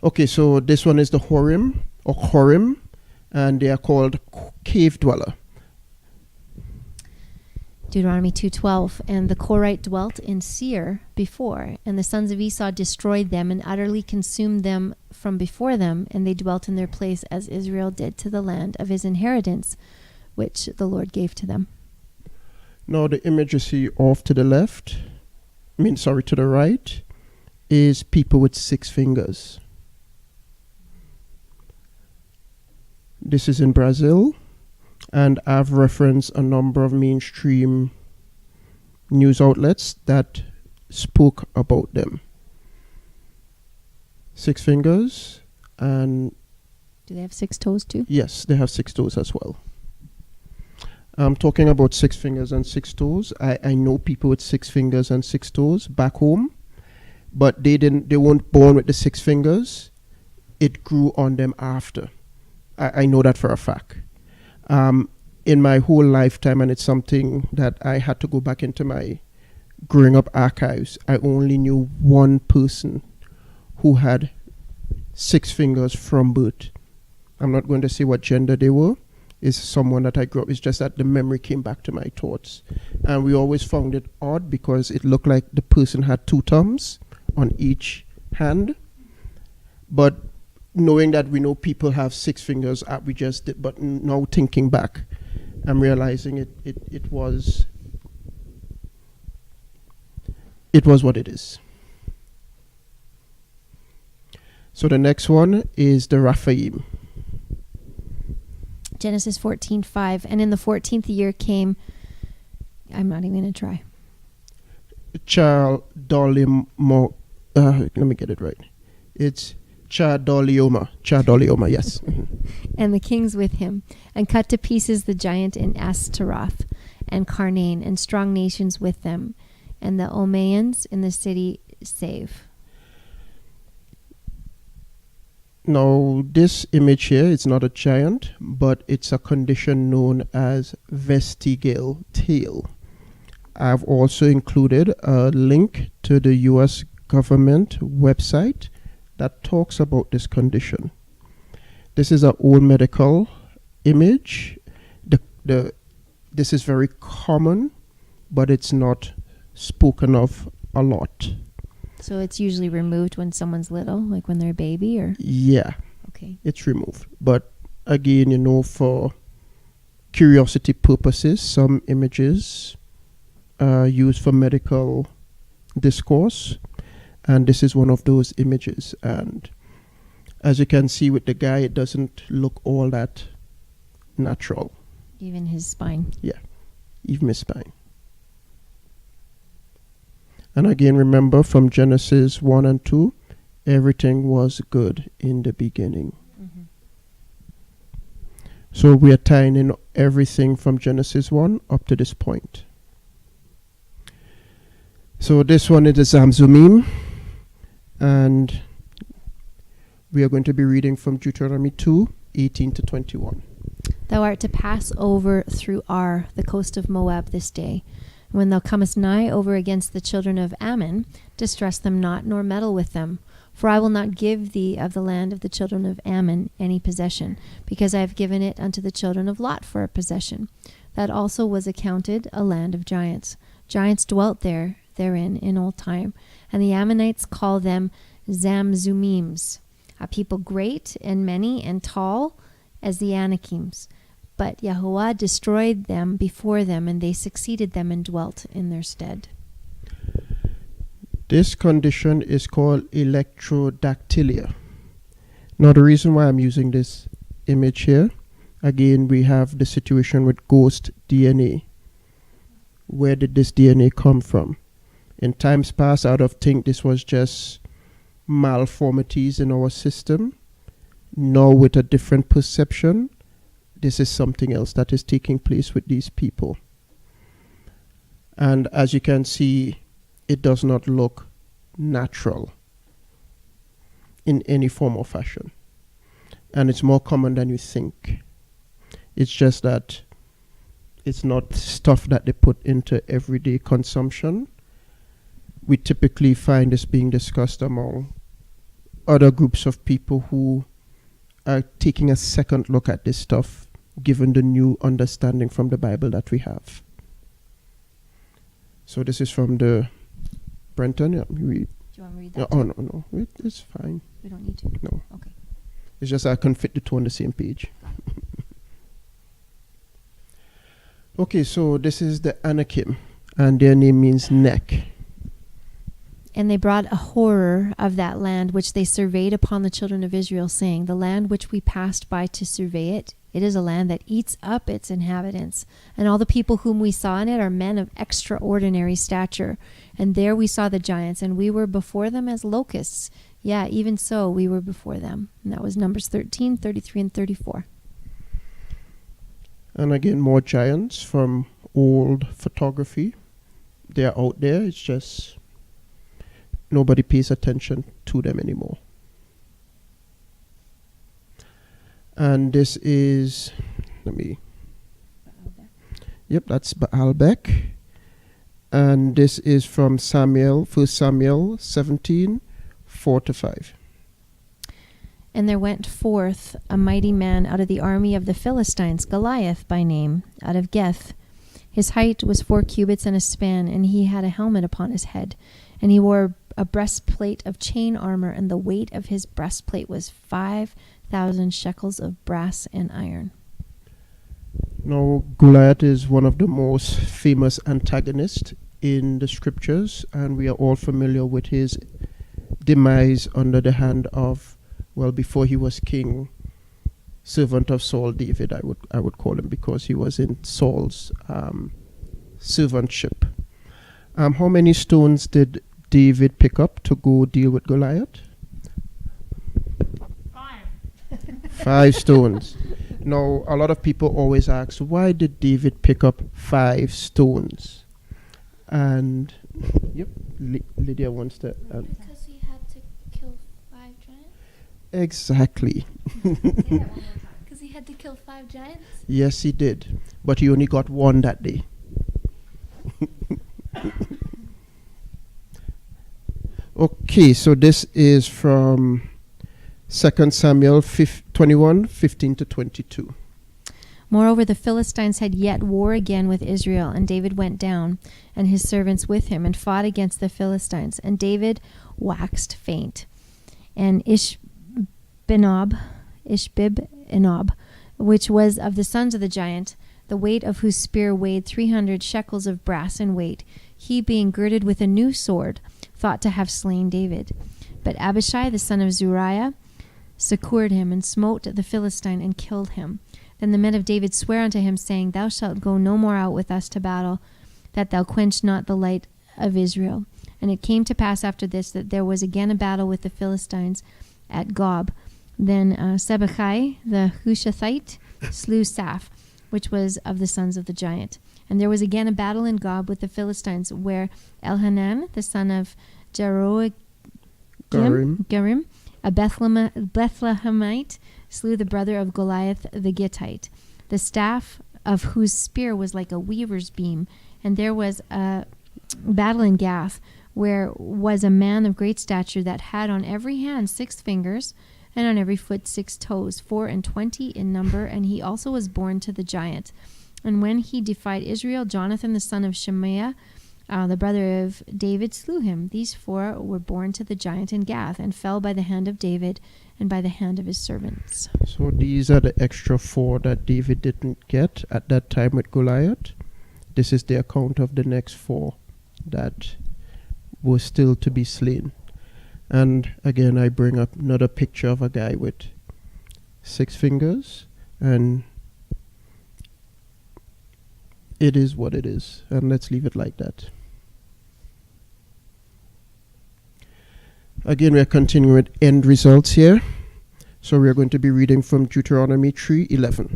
Okay, so this one is the Horim or Horim, and they are called cave dweller. Deuteronomy 2:12, and the Korite dwelt in Seir before, and the sons of Esau destroyed them and utterly consumed them from before them, and they dwelt in their place as Israel did to the land of his inheritance, which the Lord gave to them. Now the image you see off to the left, to the right, is people with 6 fingers. This is in Brazil, and I've referenced a number of mainstream news outlets that spoke about them. 6 fingers, and do they have 6 toes too? Yes, they have 6 toes as well. I'm talking about 6 fingers and 6 toes. I know people with 6 fingers and 6 toes back home, but they weren't born with the 6 fingers. It grew on them after. I know that for a fact. In my whole lifetime, and it's something that I had to go back into my growing up archives, I only knew one person who had 6 fingers from birth. I'm not going to say what gender they were. It's someone that I grew up. It's just that the memory came back to my thoughts. And we always found it odd because it looked like the person had 2 thumbs on each hand. But knowing that we know people have 6 fingers, we just did. But now thinking back, I'm realizing it was what it is. So the next one is the Raphaim. Genesis 14:5, and in the 14th year came, I'm not even going to try. Let me get it right. It's Chadolioma, yes. And the kings with him, and cut to pieces the giant in Ashtaroth, and Karnaim, and strong nations with them, and the Omeans in the city Save. Now, this image here, it's not a giant, but it's a condition known as vestigial tail. I've also included a link to the U.S. government website that talks about this condition. This is an old medical image. This is very common, but it's not spoken of a lot. So it's usually removed when someone's little, like when they're a baby, or? Yeah. Okay. It's removed. But again, for curiosity purposes, some images are used for medical discourse. And this is one of those images. And as you can see with the guy, it doesn't look all that natural. Even his spine. Yeah, even his spine. And again, remember from Genesis 1 and 2, everything was good in the beginning. Mm-hmm. So we are tying in everything from Genesis 1 up to this point. So this one is the Zamzumim. And We are going to be reading from Deuteronomy 2:18 to 21. Thou art to pass over through Ar, the coast of Moab, this day. When thou comest nigh over against the children of Ammon, distress them not, nor meddle with them. For I will not give thee of the land of the children of Ammon any possession, because I have given it unto the children of Lot for a possession. That also was accounted a land of giants. Giants dwelt therein in old time, and the Ammonites call them Zamzumims, a people great and many and tall as the Anakims. But Yahweh destroyed them before them, and they succeeded them and dwelt in their stead. This condition is called electrodactylia. Now, the reason why I'm using this image here, again, we have the situation with ghost DNA. Where did this DNA come from? In times past, I would have think this was just malformities in our system. Now, with a different perception, this is something else that is taking place with these people. And as you can see, it does not look natural in any form or fashion. And it's more common than you think. It's just that it's not stuff that they put into everyday consumption. We typically find this being discussed among other groups of people who are taking a second look at this stuff, given the new understanding from the Bible that we have. So this is from the Brenton. Yeah, read. Do you want me to read that? Oh, no. It's fine. We don't need to? No. Okay. It's just I can fit the two on the same page. Okay, so this is the Anakim, and their name means neck. And they brought a horror of that land which they surveyed upon the children of Israel, saying, The land which we passed by to survey it, it is a land that eats up its inhabitants. And all the people whom we saw in it are men of extraordinary stature. And there we saw the giants, and we were before them as locusts. Yeah, even so we were before them. And that was Numbers 13, 33, and 34. And again, more giants from old photography. They are out there. It's just nobody pays attention to them anymore. And this is, that's Baalbek. And this is from 1 Samuel 17, 4-5. And there went forth a mighty man out of the army of the Philistines, Goliath by name, out of Geth. His height was 4 cubits and a span, and he had a helmet upon his head. And he wore a breastplate of chain armor, and the weight of his breastplate was 5,000 shekels of brass and iron. Now, Goliath is one of the most famous antagonists in the scriptures, and we are all familiar with his demise under the hand of, well, before he was king, servant of Saul, David, I would call him, because he was in Saul's servantship. How many stones did David pick up to go deal with Goliath? 5 stones. Now, a lot of people always ask, why did David pick up 5 stones? And, Lydia wants to... because he had to kill 5 giants? Exactly. Because he had to kill 5 giants? Yes, he did. But he only got 1 that day. Okay, so this is from 2 Samuel 21, 15-22. Moreover, the Philistines had yet war again with Israel, and David went down, and his servants with him, and fought against the Philistines. And David waxed faint. And Ishbib-Enob, which was of the sons of the giant, the weight of whose spear weighed 300 shekels of brass in weight, he being girded with a new sword, thought to have slain David. But Abishai, the son of Zeruiah, succored him, and smote the Philistine, and killed him. Then the men of David sware unto him, saying, Thou shalt go no more out with us to battle, that thou quench not the light of Israel. And it came to pass after this, that there was again a battle with the Philistines at Gob. Then Sibbechai the Hushathite slew Saph, which was of the sons of the giant. And there was again a battle in Gob with the Philistines, where Elhanan, the son of Garim, A Bethlehemite slew the brother of Goliath the Gittite, the staff of whose spear was like a weaver's beam. And there was a battle in Gath, where was a man of great stature that had on every hand 6 fingers, and on every foot 6 toes, 24 in number, and he also was born to the giant. And when he defied Israel, Jonathan the son of Shemaiah, the brother of David, slew him. These 4 were born to the giant in Gath, and fell by the hand of David and by the hand of his servants. So these are the extra 4 that David didn't get at that time with Goliath. This is the account of the next 4 that were still to be slain. And again, I bring up another picture of a guy with 6 fingers, and it is what it is, and let's leave it like that. Again, we are continuing with end results here. So we are going to be reading from Deuteronomy 3:11.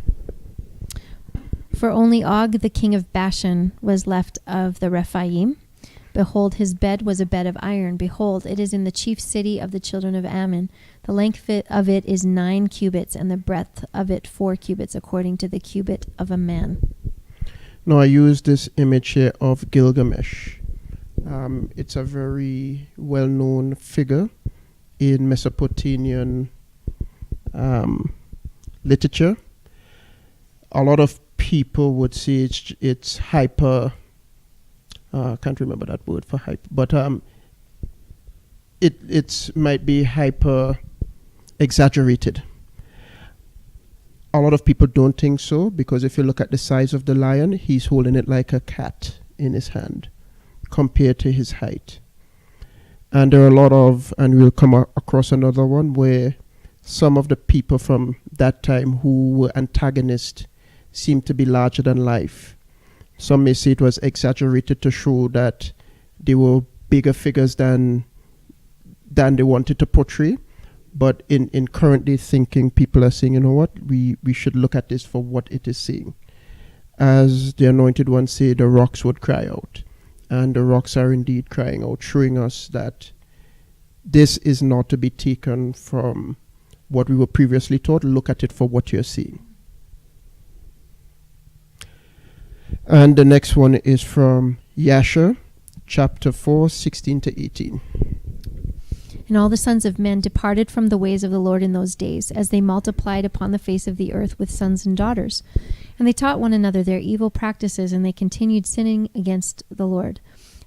For only Og the king of Bashan was left of the Rephaim. Behold, his bed was a bed of iron. Behold, it is in the chief city of the children of Ammon. The length of it is 9 cubits, and the breadth of it 4 cubits, according to the cubit of a man. Now I use this image here of Gilgamesh. It's a very well-known figure in Mesopotamian literature. A lot of people would say it's hyper. I can't remember that word for hyper, but it might be hyper exaggerated. A lot of people don't think so, because if you look at the size of the lion, he's holding it like a cat in his hand compared to his height. And there are a lot of, and we'll come across another one where some of the people from that time who were antagonists seem to be larger than life. Some may say it was exaggerated to show that they were bigger figures than they wanted to portray. But in current day thinking, people are saying, you know what, we should look at this for what it is saying. As the anointed ones say, the rocks would cry out. And the rocks are indeed crying out, showing us that this is not to be taken from what we were previously taught. Look at it for what you're seeing. And the next one is from Yasher, chapter 4, 16 to 18. And all the sons of men departed from the ways of the Lord in those days, as they multiplied upon the face of the earth with sons and daughters. And they taught one another their evil practices, and they continued sinning against the Lord.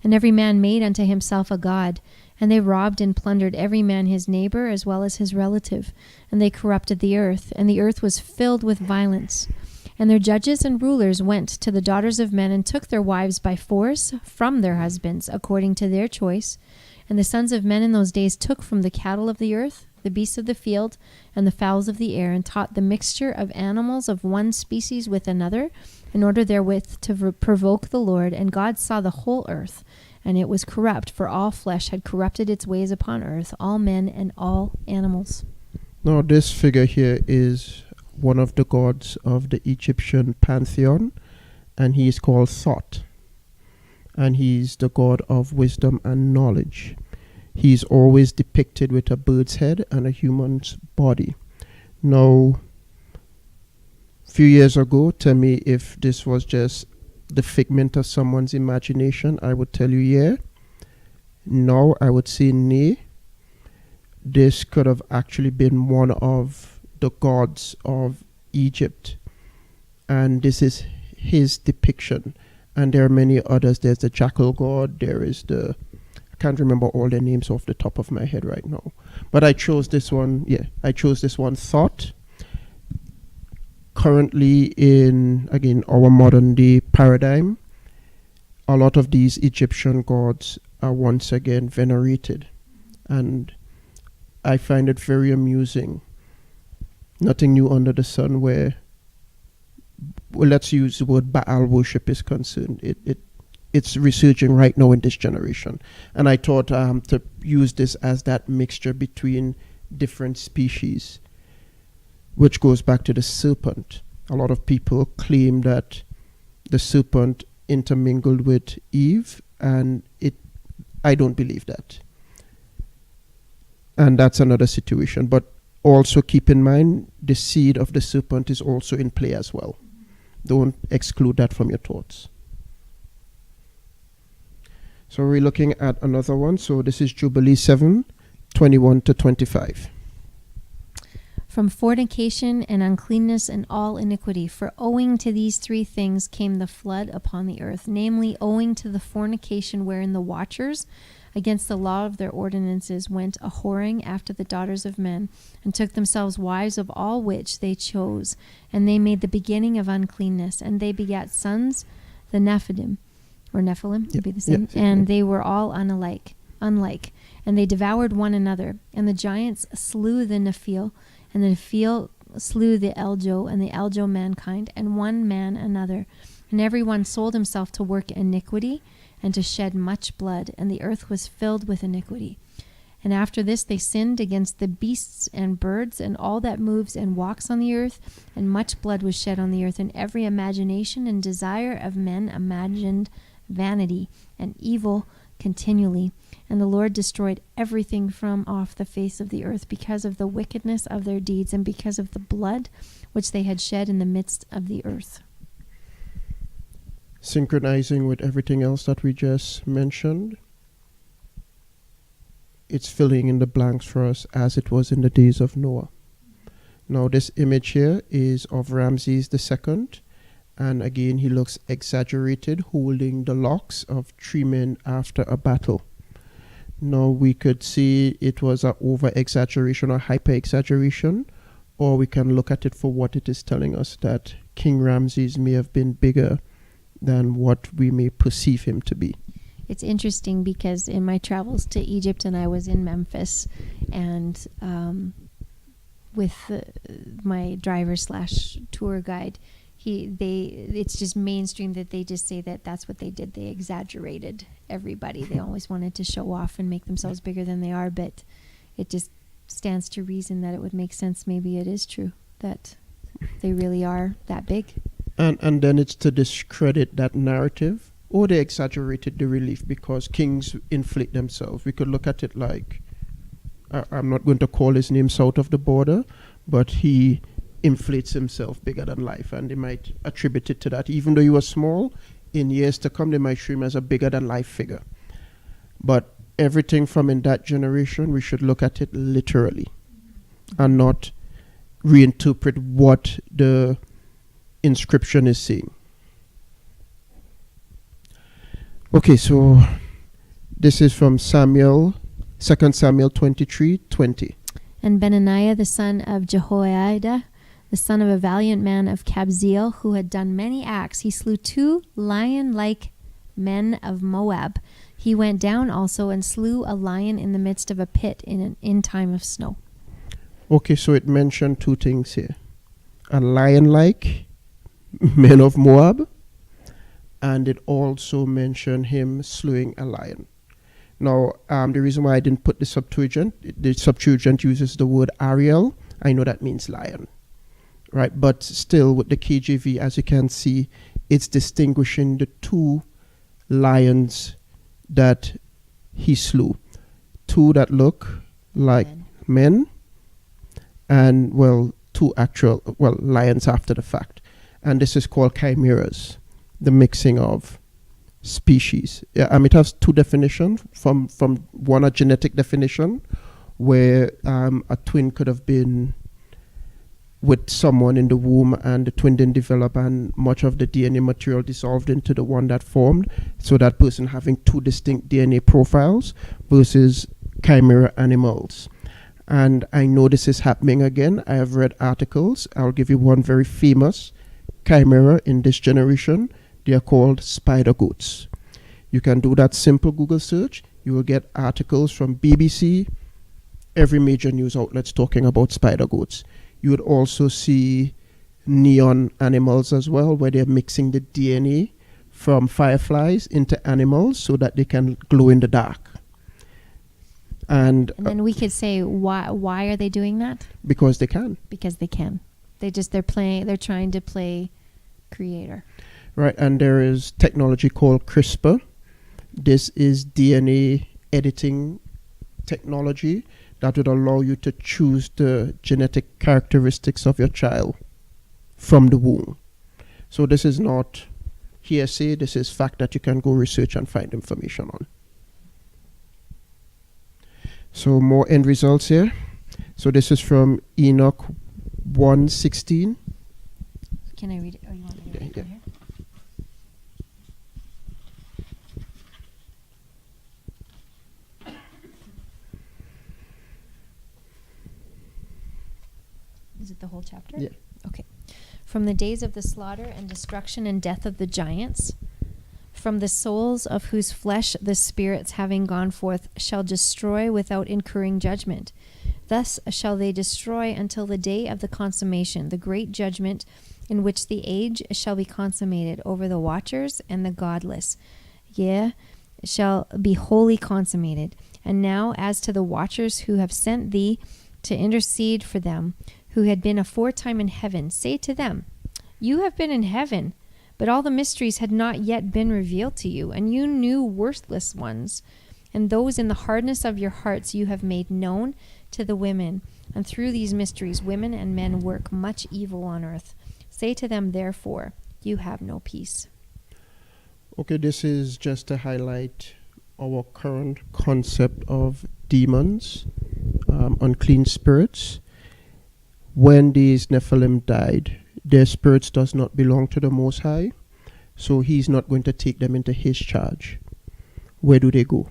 And every man made unto himself a god, and they robbed and plundered every man his neighbor as well as his relative. And they corrupted the earth, and the earth was filled with violence. And their judges and rulers went to the daughters of men and took their wives by force from their husbands, according to their choice. And the sons of men in those days took from the cattle of the earth, the beasts of the field, and the fowls of the air, and taught the mixture of animals of one species with another, in order therewith to provoke the Lord. And God saw the whole earth, and it was corrupt, for all flesh had corrupted its ways upon earth, all men and all animals. Now this figure here is one of the gods of the Egyptian pantheon, and he is called Thoth. And he's the god of wisdom and knowledge. He's always depicted with a bird's head and a human's body. Now, a few years ago, tell me if this was just the figment of someone's imagination. I would tell you, yeah. Now, I would say, nay. This could have actually been one of the gods of Egypt. And this is his depiction. And there are many others. There's the jackal god. There is I can't remember all their names off the top of my head right now. But I chose this one. Yeah, I chose this one, Thoth. Currently in, again, our modern day paradigm, a lot of these Egyptian gods are once again venerated. And I find it very amusing. Nothing new under the sun where, well, let's use the word Baal worship is concerned. It's resurging right now in this generation. And I thought to use this as that mixture between different species, which goes back to the serpent. A lot of people claim that the serpent intermingled with Eve, and I don't believe that. And that's another situation. But also keep in mind, the seed of the serpent is also in play as well. Don't exclude that from your thoughts. So we're looking at another one. So this is Jubilee 7:21 to 25. From fornication and uncleanness and all iniquity. For owing to these three things came the flood upon the earth, namely owing to the fornication wherein the watchers against the law of their ordinances went a whoring after the daughters of men, and took themselves wives of all which they chose, and they made the beginning of uncleanness, and they begat sons, the Nephilim, or Nephilim, would be the same, and they were all unlike, and they devoured one another, and the giants slew the Nephil, and the Nephil slew the Eljo, and the Eljo mankind, and one man another. And every one sold himself to work iniquity, and to shed much blood, and the earth was filled with iniquity. And after this they sinned against the beasts and birds, and all that moves and walks on the earth, and much blood was shed on the earth, and every imagination and desire of men imagined vanity and evil continually. And the Lord destroyed everything from off the face of the earth because of the wickedness of their deeds, and because of the blood which they had shed in the midst of the earth. Synchronizing with everything else that we just mentioned, it's filling in the blanks for us as it was in the days of Noah. Now this image here is of Ramses II, and again he looks exaggerated, holding the locks of 3 men after a battle. Now we could see it was an over-exaggeration or hyper-exaggeration, or we can look at it for what it is telling us, that King Ramses may have been bigger than what we may perceive him to be. It's interesting because in my travels to Egypt, and I was in Memphis, and with my driver / tour guide, it's just mainstream that they just say that that's what they did. They exaggerated everybody. They always wanted to show off and make themselves bigger than they are, but it just stands to reason that it would make sense. Maybe it is true that they really are that big. And then it's to discredit that narrative, or they exaggerated the relief because kings inflict themselves. We could look at it like, I'm not going to call his name south of the border, but he inflates himself bigger than life, and they might attribute it to that. Even though he was small, in years to come they might show him as a bigger than life figure. But everything from in that generation, we should look at it literally and not reinterpret what the inscription is saying. Okay, so this is from 2 Samuel 23:20. And Benaniah the son of Jehoiada, the son of a valiant man of Kabzeel, who had done many acts, he slew 2 lion-like men of Moab. He went down also and slew a lion in the midst of a pit in time of snow. Okay, so it mentioned 2 things here. A lion-like men of Moab, and it also mentioned him slewing a lion. Now, the reason why I didn't put the Septuagint uses the word Ariel. I know that means lion, right? But still, with the KJV, as you can see, it's distinguishing the 2 lions that he slew. 2 that look like men, and 2 actual lions after the fact. And this is called chimeras, the mixing of species. It has 2 definitions. From one, a genetic definition, where a twin could have been with someone in the womb and the twin didn't develop, and much of the DNA material dissolved into the one that formed, so that person having 2 distinct DNA profiles, versus chimera animals. And I know this is happening again. I have read articles. I'll give you one very famous chimera in this generation. They are called spider goats. You can do that simple Google search. You will get articles from BBC, every major news outlets talking about spider goats. You would also see neon animals as well, where they're mixing the DNA from fireflies into animals so that they can glow in the dark. And then we could say, why are they doing that? Because they can. Because they can. They're trying to play creator. Right, and there is technology called CRISPR. This is DNA editing technology that would allow you to choose the genetic characteristics of your child from the womb. So this is not hearsay, this is fact that you can go research and find information on. So more end results here. So this is from Enoch 1:16. Can I read it? Oh, you want me to read it? Yeah. Here? Is it the whole chapter? Yeah. Okay. From the days of the slaughter and destruction and death of the giants, from the souls of whose flesh the spirits having gone forth shall destroy without incurring judgment. Thus shall they destroy until the day of the consummation, the great judgment in which the age shall be consummated over the watchers and the godless. Yea, shall be wholly consummated. And now as to the watchers who have sent thee to intercede for them, who had been aforetime in heaven, say to them, you have been in heaven, but all the mysteries had not yet been revealed to you, and you knew worthless ones, and those in the hardness of your hearts you have made known to the women, and through these mysteries women and men work much evil on earth. Say to them, therefore, you have no peace. Okay, this is just to highlight our current concept of demons, unclean spirits. When these Nephilim died, their spirits does not belong to the Most High, so he's not going to take them into his charge. Where do they go?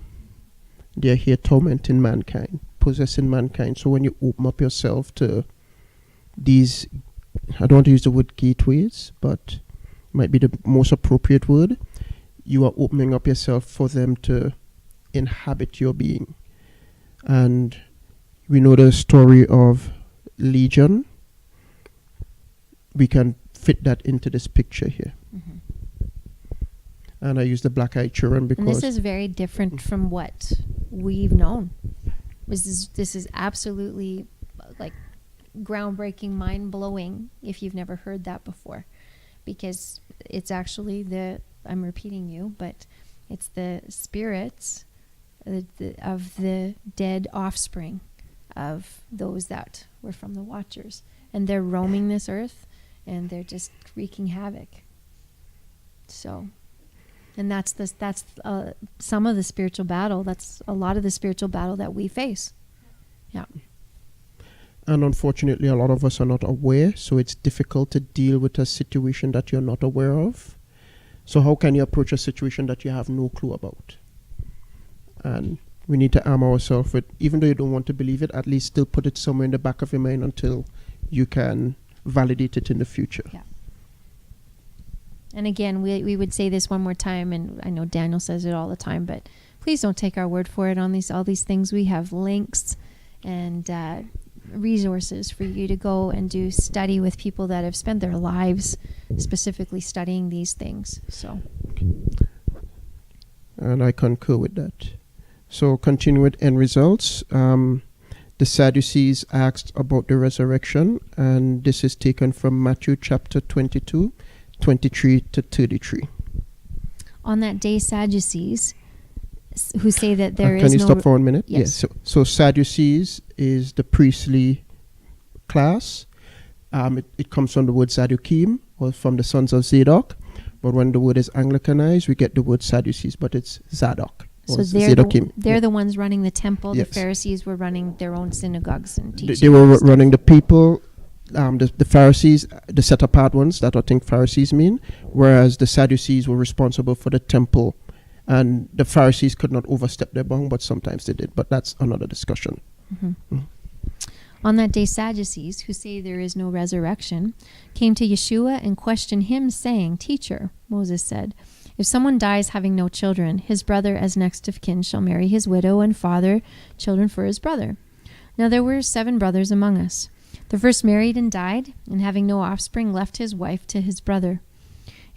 They're here tormenting mankind, possessing mankind. So when you open up yourself to these, I don't want to use the word gateways, but might be the most appropriate word, you are opening up yourself for them to inhabit your being. And we know the story of Legion. We can fit that into this picture here. Mm-hmm. And I use the black-eyed children because... And this is very different from what we've known. This is absolutely like groundbreaking, mind-blowing if you've never heard that before. Because it's actually I'm repeating you, but it's the spirits of the dead offspring of those that were from the Watchers. And they're roaming this earth, and they're just wreaking havoc. So, and that's some of the spiritual battle. That's a lot of the spiritual battle that we face. Yeah. And unfortunately, a lot of us are not aware, so it's difficult to deal with a situation that you're not aware of. So how can you approach a situation that you have no clue about? And we need to arm ourselves with, even though you don't want to believe it, at least still put it somewhere in the back of your mind until you can validate it in the future. Yeah. And again, we would say this one more time, and I know Daniel says it all the time, but please don't take our word for it on all these things. We have links and resources for you to go and do study with people that have spent their lives specifically studying these things. So, and I concur with that. So continue with end results. The Sadducees asked about the resurrection, and this is taken from Matthew chapter 22, 23 to 33. On that day, Sadducees, who say that there is no... Can you stop for 1 minute? Yes. Yeah, so Sadducees is the priestly class. It comes from the word Sadduceem, or from the sons of Zadok. But when the word is Anglicanized, we get the word Sadducees, but it's Zadok. So they're the ones running the temple. Yes. The Pharisees were running their own synagogues and teaching. They were running the people. The Pharisees, the set-apart ones, that I think Pharisees mean, whereas the Sadducees were responsible for the temple. And the Pharisees could not overstep their bound, but sometimes they did. But that's another discussion. Mm-hmm. On that day, Sadducees, who say there is no resurrection, came to Yeshua and questioned him, saying, Teacher, Moses said, if someone dies having no children, his brother as next of kin shall marry his widow and father children for his brother. Now there were 7 brothers among us. The first married and died, and having no offspring left his wife to his brother.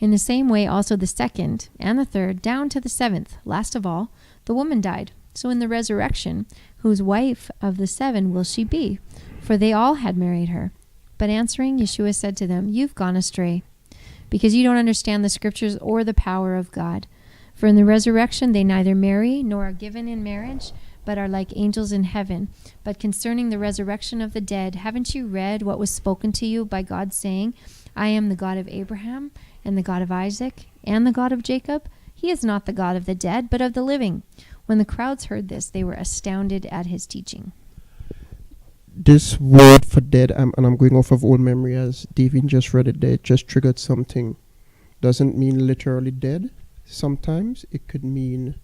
In the same way also the second and the third, down to the 7th. Last of all, the woman died. So in the resurrection, whose wife of the 7 will she be? For they all had married her. But answering, Yeshua said to them, You've gone astray, because you don't understand the scriptures or the power of God. For in the resurrection they neither marry nor are given in marriage, but are like angels in heaven. But concerning the resurrection of the dead, haven't you read what was spoken to you by God, saying, I am the God of Abraham, and the God of Isaac, and the God of Jacob? He is not the God of the dead, but of the living. When the crowds heard this, they were astounded at his teaching. This word for dead, and I'm going off of old memory as Davene just read it there, it just triggered something. Doesn't mean literally dead. Sometimes it could mean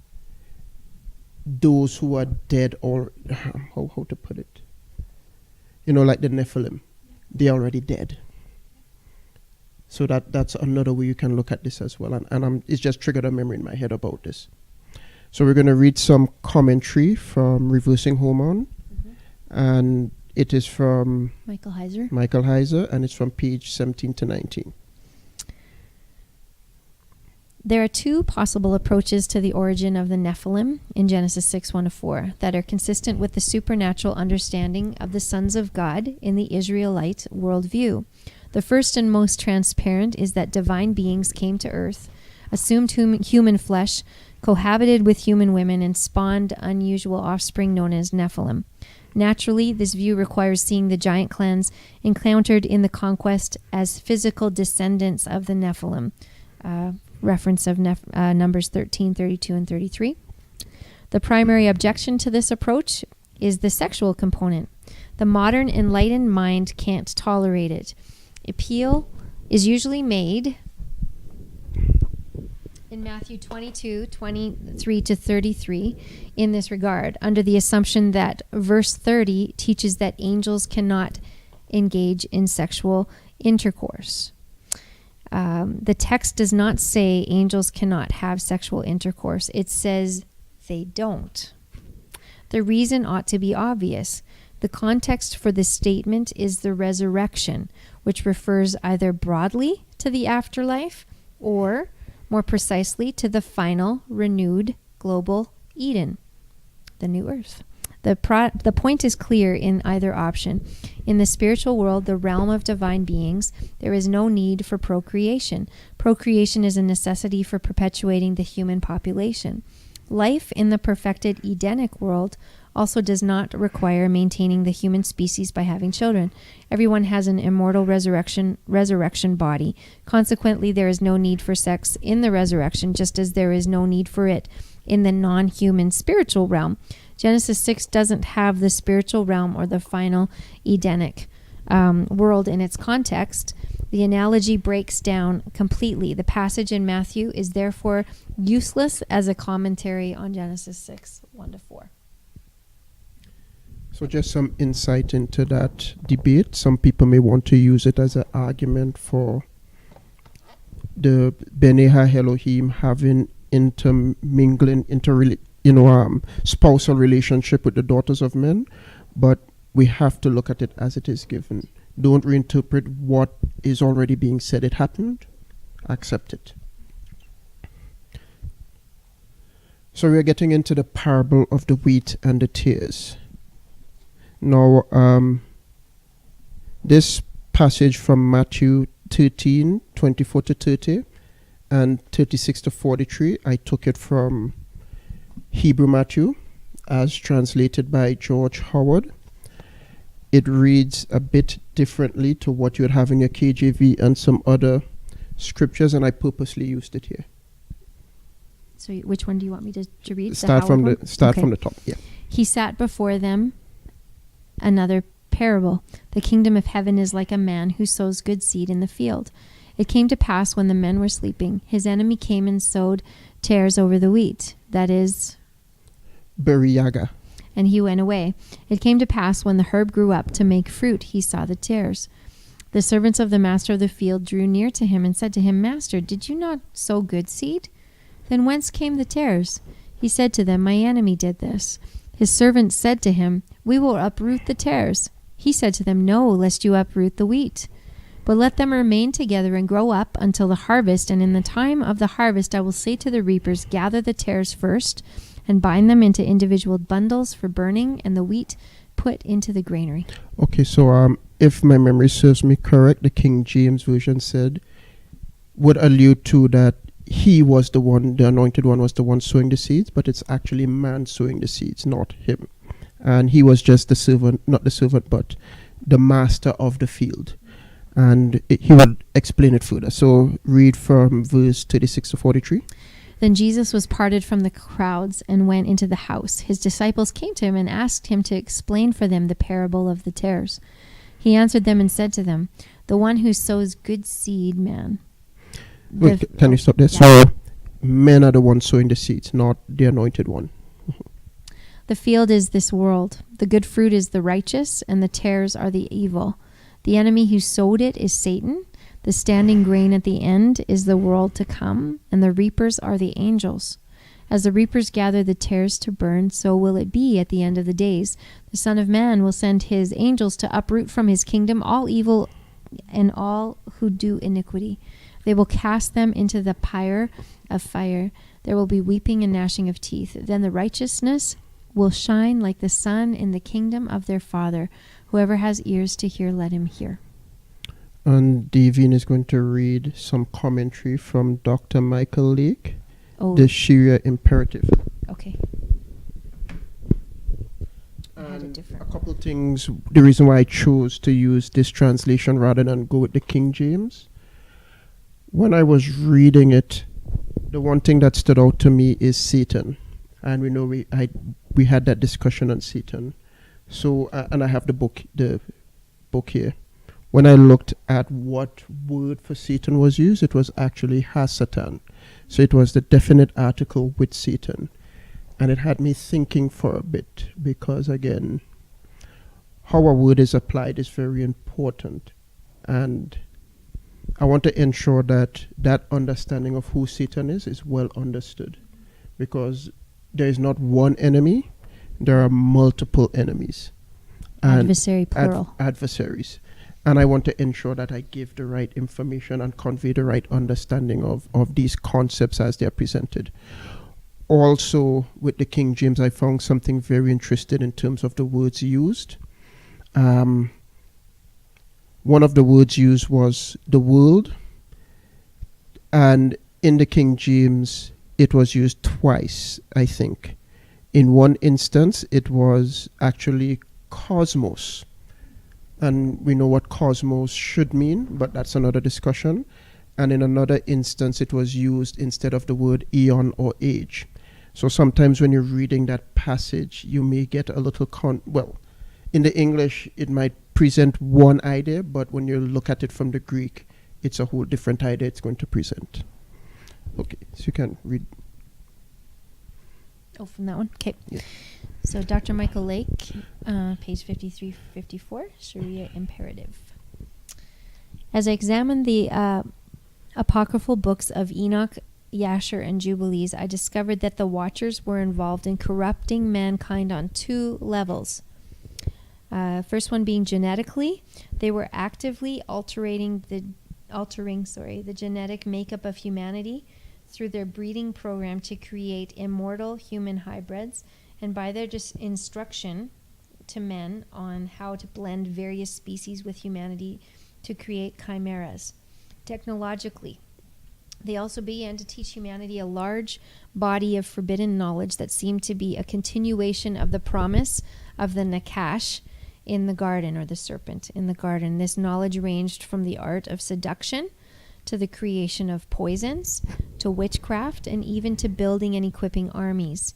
those who are dead, or how to put it. Like the Nephilim. They're already dead. So that's another way you can look at this as well. And it's just triggered a memory in my head about this. So we're going to read some commentary from Reversing Hormone. And it is from Michael Heiser. Michael Heiser, and it's from page 17 to 19. There are two possible approaches to the origin of the Nephilim in Genesis 6:1-4 that are consistent with the supernatural understanding of the sons of God in the Israelite worldview. The first and most transparent is that divine beings came to earth, assumed human flesh, cohabited with human women, and spawned unusual offspring known as Nephilim. Naturally, this view requires seeing the giant clans encountered in the conquest as physical descendants of the Nephilim. Reference of Numbers 13, 32, and 33. The primary objection to this approach is the sexual component. The modern enlightened mind can't tolerate it. Appeal is usually made in Matthew 22, 23 to 33 in this regard, under the assumption that verse 30 teaches that angels cannot engage in sexual intercourse. The text does not say angels cannot have sexual intercourse. It says they don't. The reason ought to be obvious. The context for this statement is the resurrection, which refers either broadly to the afterlife or, more precisely, to the final, renewed, global Eden, the new earth. The point is clear in either option. In the spiritual world, the realm of divine beings, there is no need for procreation. Procreation is a necessity for perpetuating the human population. Life in the perfected Edenic world also does not require maintaining the human species by having children. Everyone has an immortal resurrection body. Consequently, there is no need for sex in the resurrection, just as there is no need for it in the non-human spiritual realm. Genesis 6 doesn't have the spiritual realm or the final Edenic world in its context. The analogy breaks down completely. The passage in Matthew is therefore useless as a commentary on Genesis 6, 1-4. So just some insight into that debate. Some people may want to use it as an argument for the Beneha Elohim having intermingling, spousal relationship with the daughters of men, but we have to look at it as it is given. Don't reinterpret what is already being said. It happened. Accept it. So we are getting into the parable of the wheat and the tares. Now, this passage from Matthew 13, 24 to 30 and 36 to 43, I took it from Hebrew Matthew as translated by George Howard. It reads a bit differently to what you would have in your KJV and some other scriptures, and I purposely used it here. So which one do you want me to read? Start from the top. Yeah. He sat before them another parable. The kingdom of heaven is like a man who sows good seed in the field. It came to pass when the men were sleeping, his enemy came and sowed tares over the wheat, that is Beriyaga. And he went away. It came to pass when the herb grew up to make fruit, he saw the tares. The servants of the master of the field drew near to him and said to him, Master, did you not sow good seed? Then whence came the tares? He said to them, My enemy did this. His servants said to him, We will uproot the tares. He said to them, No, lest you uproot the wheat. But let them remain together and grow up until the harvest, and in the time of the harvest I will say to the reapers, Gather the tares first, and bind them into individual bundles for burning, and the wheat put into the granary. Okay, so if my memory serves me correct, the King James Version would allude to that he was the one, the anointed one was the one sowing the seeds, but it's actually man sowing the seeds, not him. And he was just the servant, not the servant, but the master of the field. And he would explain it further. So read from verse 36 to 43. Then Jesus was parted from the crowds and went into the house. His disciples came to him and asked him to explain for them the parable of the tares. He answered them and said to them, the one who sows good seed, man. Wait, can you stop there? Yeah. So men are the ones sowing the seeds, not the anointed one. The field is this world. The good fruit is the righteous, and the tares are the evil. The enemy who sowed it is Satan. The standing grain at the end is the world to come, and the reapers are the angels. As the reapers gather the tares to burn, so will it be at the end of the days. The Son of Man will send his angels to uproot from his kingdom all evil and all who do iniquity. They will cast them into the pyre of fire. There will be weeping and gnashing of teeth. Then the righteousness will shine like the sun in the kingdom of their Father. Whoever has ears to hear, let him hear. And Davene is going to read some commentary from Dr. Michael Lake, the Sharia Imperative. Okay. And a couple things, the reason why I chose to use this translation rather than go with the King James. When I was reading it, the one thing that stood out to me is Satan. And we know we had that discussion on Satan. So, and I have the book here. When I looked at what word for Satan was used, it was actually Hasatan. So it was the definite article with Satan. And it had me thinking for a bit, because again, how a word is applied is very important. And I want to ensure that that understanding of who Satan is well understood. Because there is not one enemy, there are multiple enemies. Adversary, plural. Adversaries. And I want to ensure that I give the right information and convey the right understanding of these concepts as they are presented. Also, with the King James, I found something very interesting in terms of the words used. One of the words used was the world. And in the King James, it was used twice, I think. In one instance, it was actually cosmos. And we know what cosmos should mean, but that's another discussion. And in another instance, it was used instead of the word eon or age. So sometimes when you're reading that passage, you may get a little in the English, it might present one idea, but when you look at it from the Greek, it's a whole different idea it's going to present. Okay, so you can read. Oh, from that one? Okay. Yeah. So Dr. Michael Lake, page 53-54, Sharia Imperative. As I examined the apocryphal books of Enoch, Yasher, and Jubilees, I discovered that the Watchers were involved in corrupting mankind on two levels. First one being genetically. They were actively altering the genetic makeup of humanity through their breeding program to create immortal human hybrids, and by their instruction to men on how to blend various species with humanity to create chimeras. Technologically, they also began to teach humanity a large body of forbidden knowledge that seemed to be a continuation of the promise of the Nakash in the garden, or the serpent in the garden. This knowledge ranged from the art of seduction to the creation of poisons, to witchcraft, and even to building and equipping armies.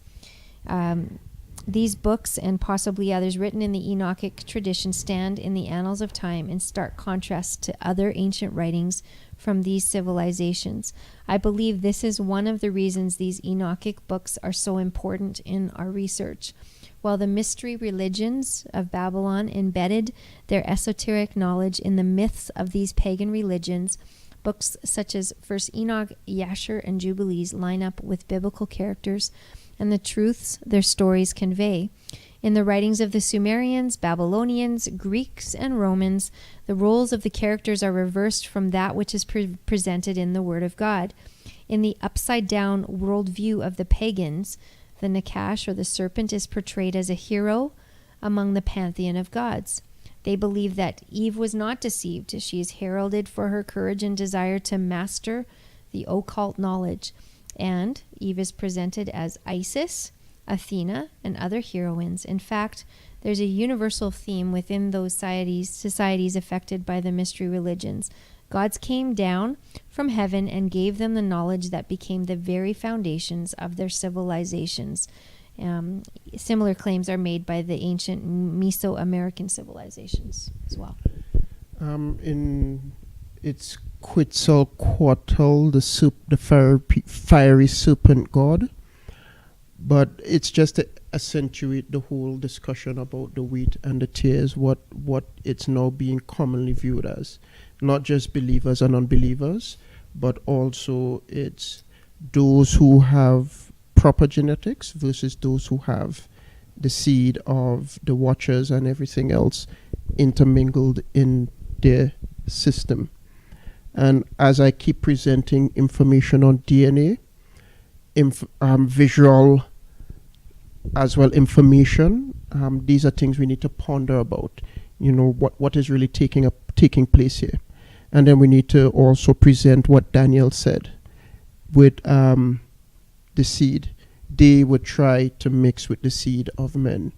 These books, and possibly others written in the Enochic tradition, stand in the annals of time in stark contrast to other ancient writings from these civilizations. I believe this is one of the reasons these Enochic books are so important in our research. While the mystery religions of Babylon embedded their esoteric knowledge in the myths of these pagan religions, books such as First Enoch, Yasher, and Jubilees line up with biblical characters and the truths their stories convey. In the writings of the Sumerians, Babylonians, Greeks, and Romans, the roles of the characters are reversed from that which is presented in the Word of God. In the upside-down worldview of the pagans, the Nakash, or the serpent, is portrayed as a hero among the pantheon of gods. They believe that Eve was not deceived. She is heralded for her courage and desire to master the occult knowledge. And Eve is presented as Isis, Athena, and other heroines. In fact, there's a universal theme within those societies affected by the mystery religions. Gods came down from heaven and gave them the knowledge that became the very foundations of their civilizations. Similar claims are made by the ancient Mesoamerican civilizations as well. In its Quetzalcoatl, the fiery serpent god, but it's just to accentuate the whole discussion about the wheat and the tares, what it's now being commonly viewed as, not just believers and unbelievers, but also it's those who have proper genetics versus those who have the seed of the watchers and everything else intermingled in their system. And as I keep presenting information on DNA, visual as well information, these are things we need to ponder about. You know, what is really taking place here. And then we need to also present what Daniel said with the seed. They would try to mix with the seed of men.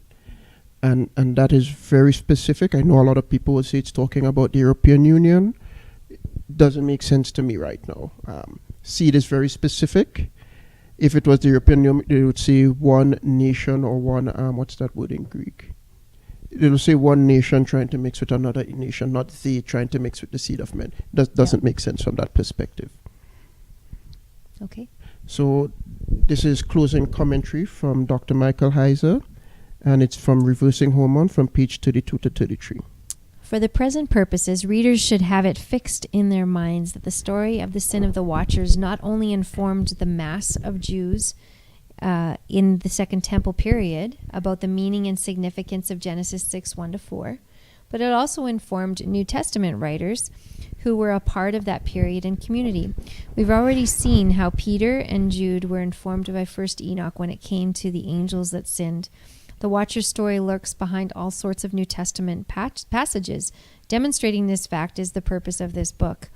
And that is very specific. I know a lot of people will say it's talking about the European Union. Doesn't make sense to me right now. Seed is very specific. If it was the European Union, they would say one nation or one, what's that word in Greek? They will say one nation trying to mix with another nation, not they trying to mix with the seed of men. Doesn't make sense from that perspective. Okay. So this is closing commentary from Dr. Michael Heiser, and it's from Reversing Hormone from page 32 to 33. For the present purposes, readers should have it fixed in their minds that the story of the sin of the Watchers not only informed the mass of Jews in the Second Temple period about the meaning and significance of Genesis 6, 1-4, but it also informed New Testament writers who were a part of that period and community. We've already seen how Peter and Jude were informed by First Enoch when it came to the angels that sinned. The Watcher's story lurks behind all sorts of New Testament passages. Demonstrating this fact is the purpose of this book.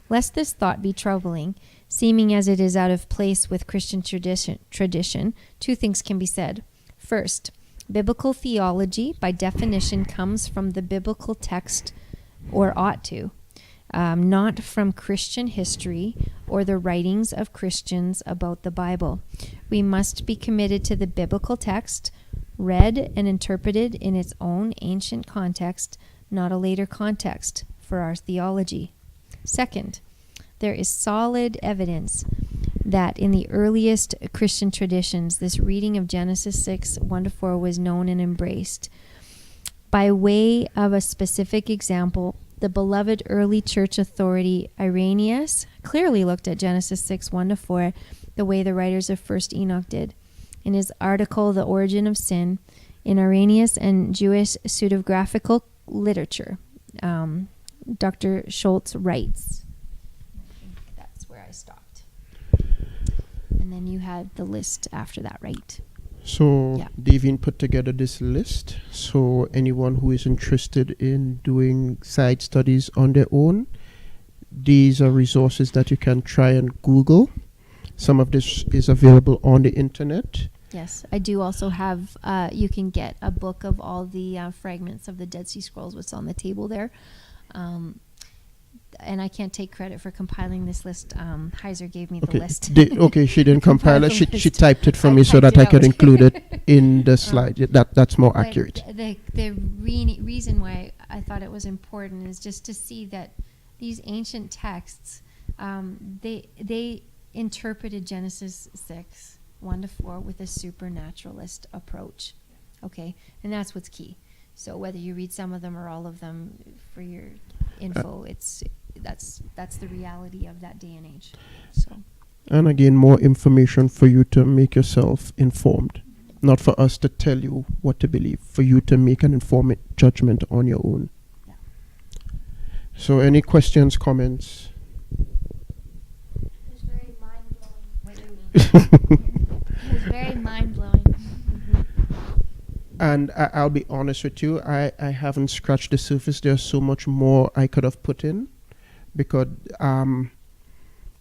Lest this thought be troubling, seeming as it is out of place with Christian tradition, two things can be said. First, biblical theology, by definition, comes from the biblical text, or ought to, not from Christian history or the writings of Christians about the Bible. We must be committed to the biblical text, read and interpreted in its own ancient context, not a later context, for our theology. Second, there is solid evidence that in the earliest Christian traditions, this reading of Genesis 6, 1-4 was known and embraced. By way of a specific example, the beloved early church authority Irenaeus clearly looked at Genesis 6, 1-4 the way the writers of First Enoch did. In his article, The Origin of Sin, in Irenaeus and Jewish pseudographical literature, Dr. Schultz writes. I think that's where I stopped. And then you had the list after that, right? So Yeah. Davene put together this list. So anyone who is interested in doing side studies on their own, these are resources that you can try and Google. Some of this is available on the internet. Yes, I do also have, you can get a book of all the fragments of the Dead Sea Scrolls, what's on the table there. And I can't take credit for compiling this list. Heiser gave me the list. She didn't compile it. She typed it for me so that I could include it in the slide. That's more accurate. The reason why I thought it was important is just to see that these ancient texts, they interpreted Genesis 6, 1-4 with a supernaturalist approach. Okay, and that's what's key. So whether you read some of them or all of them for your info, that's the reality of that day and age. So. And again, more information for you to make yourself informed. Not for us to tell you what to believe, for you to make an informed judgment on your own. Yeah. So any questions, comments? It was very mind-blowing. It was very mind-blowing. And I'll be honest with you, I haven't scratched the surface. There's so much more I could have put in, because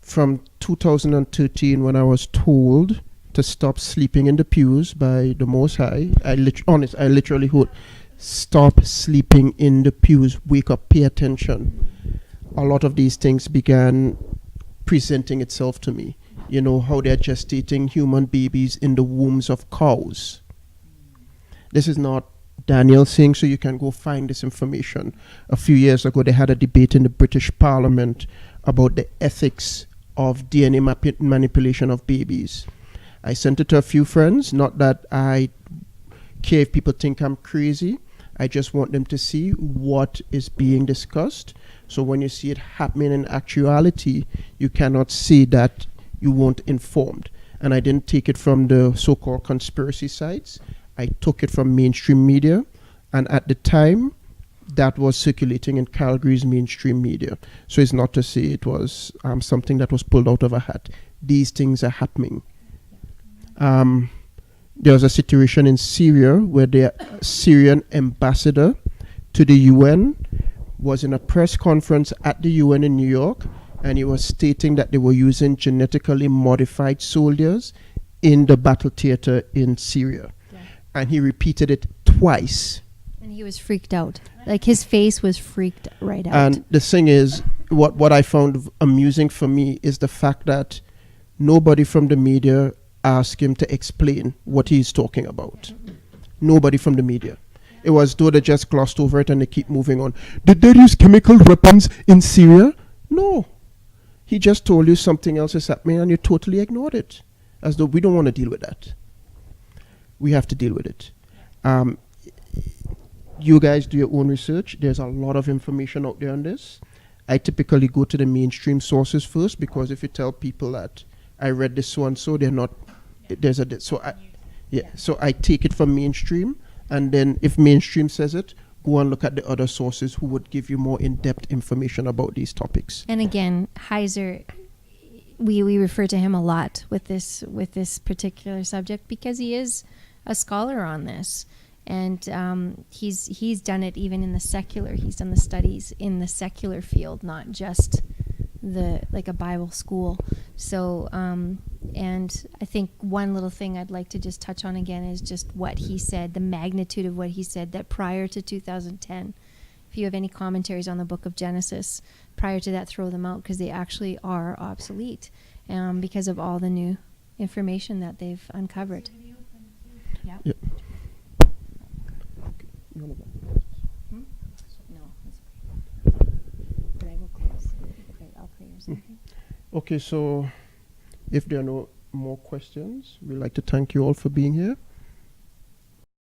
from 2013, when I was told to stop sleeping in the pews by the Most High, I literally heard, stop sleeping in the pews, wake up, pay attention. A lot of these things began presenting itself to me. You know, how they're gestating human babies in the wombs of cows. This is not Daniel saying, so you can go find this information. A few years ago, they had a debate in the British Parliament about the ethics of DNA manipulation of babies. I sent it to a few friends, not that I care if people think I'm crazy. I just want them to see what is being discussed. So when you see it happening in actuality, you cannot say that you weren't informed. And I didn't take it from the so-called conspiracy sites. I took it from mainstream media. And at the time, that was circulating in Calgary's mainstream media. So it's not to say it was something that was pulled out of a hat. These things are happening. There was a situation in Syria where the Syrian ambassador to the UN was in a press conference at the UN in New York, and he was stating that they were using genetically modified soldiers in the battle theater in Syria. Yeah. And he repeated it twice. And he was freaked out. Like, his face was freaked right out. And the thing is, what I found amusing for me is the fact that nobody from the media asked him to explain what he's talking about. Nobody from the media. It was though they just glossed over it and they keep moving on. Did they use chemical weapons in Syria? No. He just told you something else is happening and you totally ignored it. As though we don't want to deal with that. We have to deal with it. You guys do your own research. There's a lot of information out there on this. I typically go to the mainstream sources first, because if you tell people that I read this so and so, they're not. There's a so I take it from mainstream, and then if mainstream says it, go and look at the other sources who would give you more in-depth information about these topics. And again, Heiser, we refer to him a lot with this particular subject because he is a scholar on this. And he's done it even in the secular. He's done the studies in the secular field, not just like a Bible school. So, and I think one little thing I'd like to just touch on again is just what he said, the magnitude of what he said, that prior to 2010, if you have any commentaries on the book of Genesis, prior to that, throw them out, because they actually are obsolete because of all the new information that they've uncovered. Yeah. Yep. No, that's okay. But I will close. Okay, I'll pray or something. Okay, so if there are no more questions, we'd like to thank you all for being here.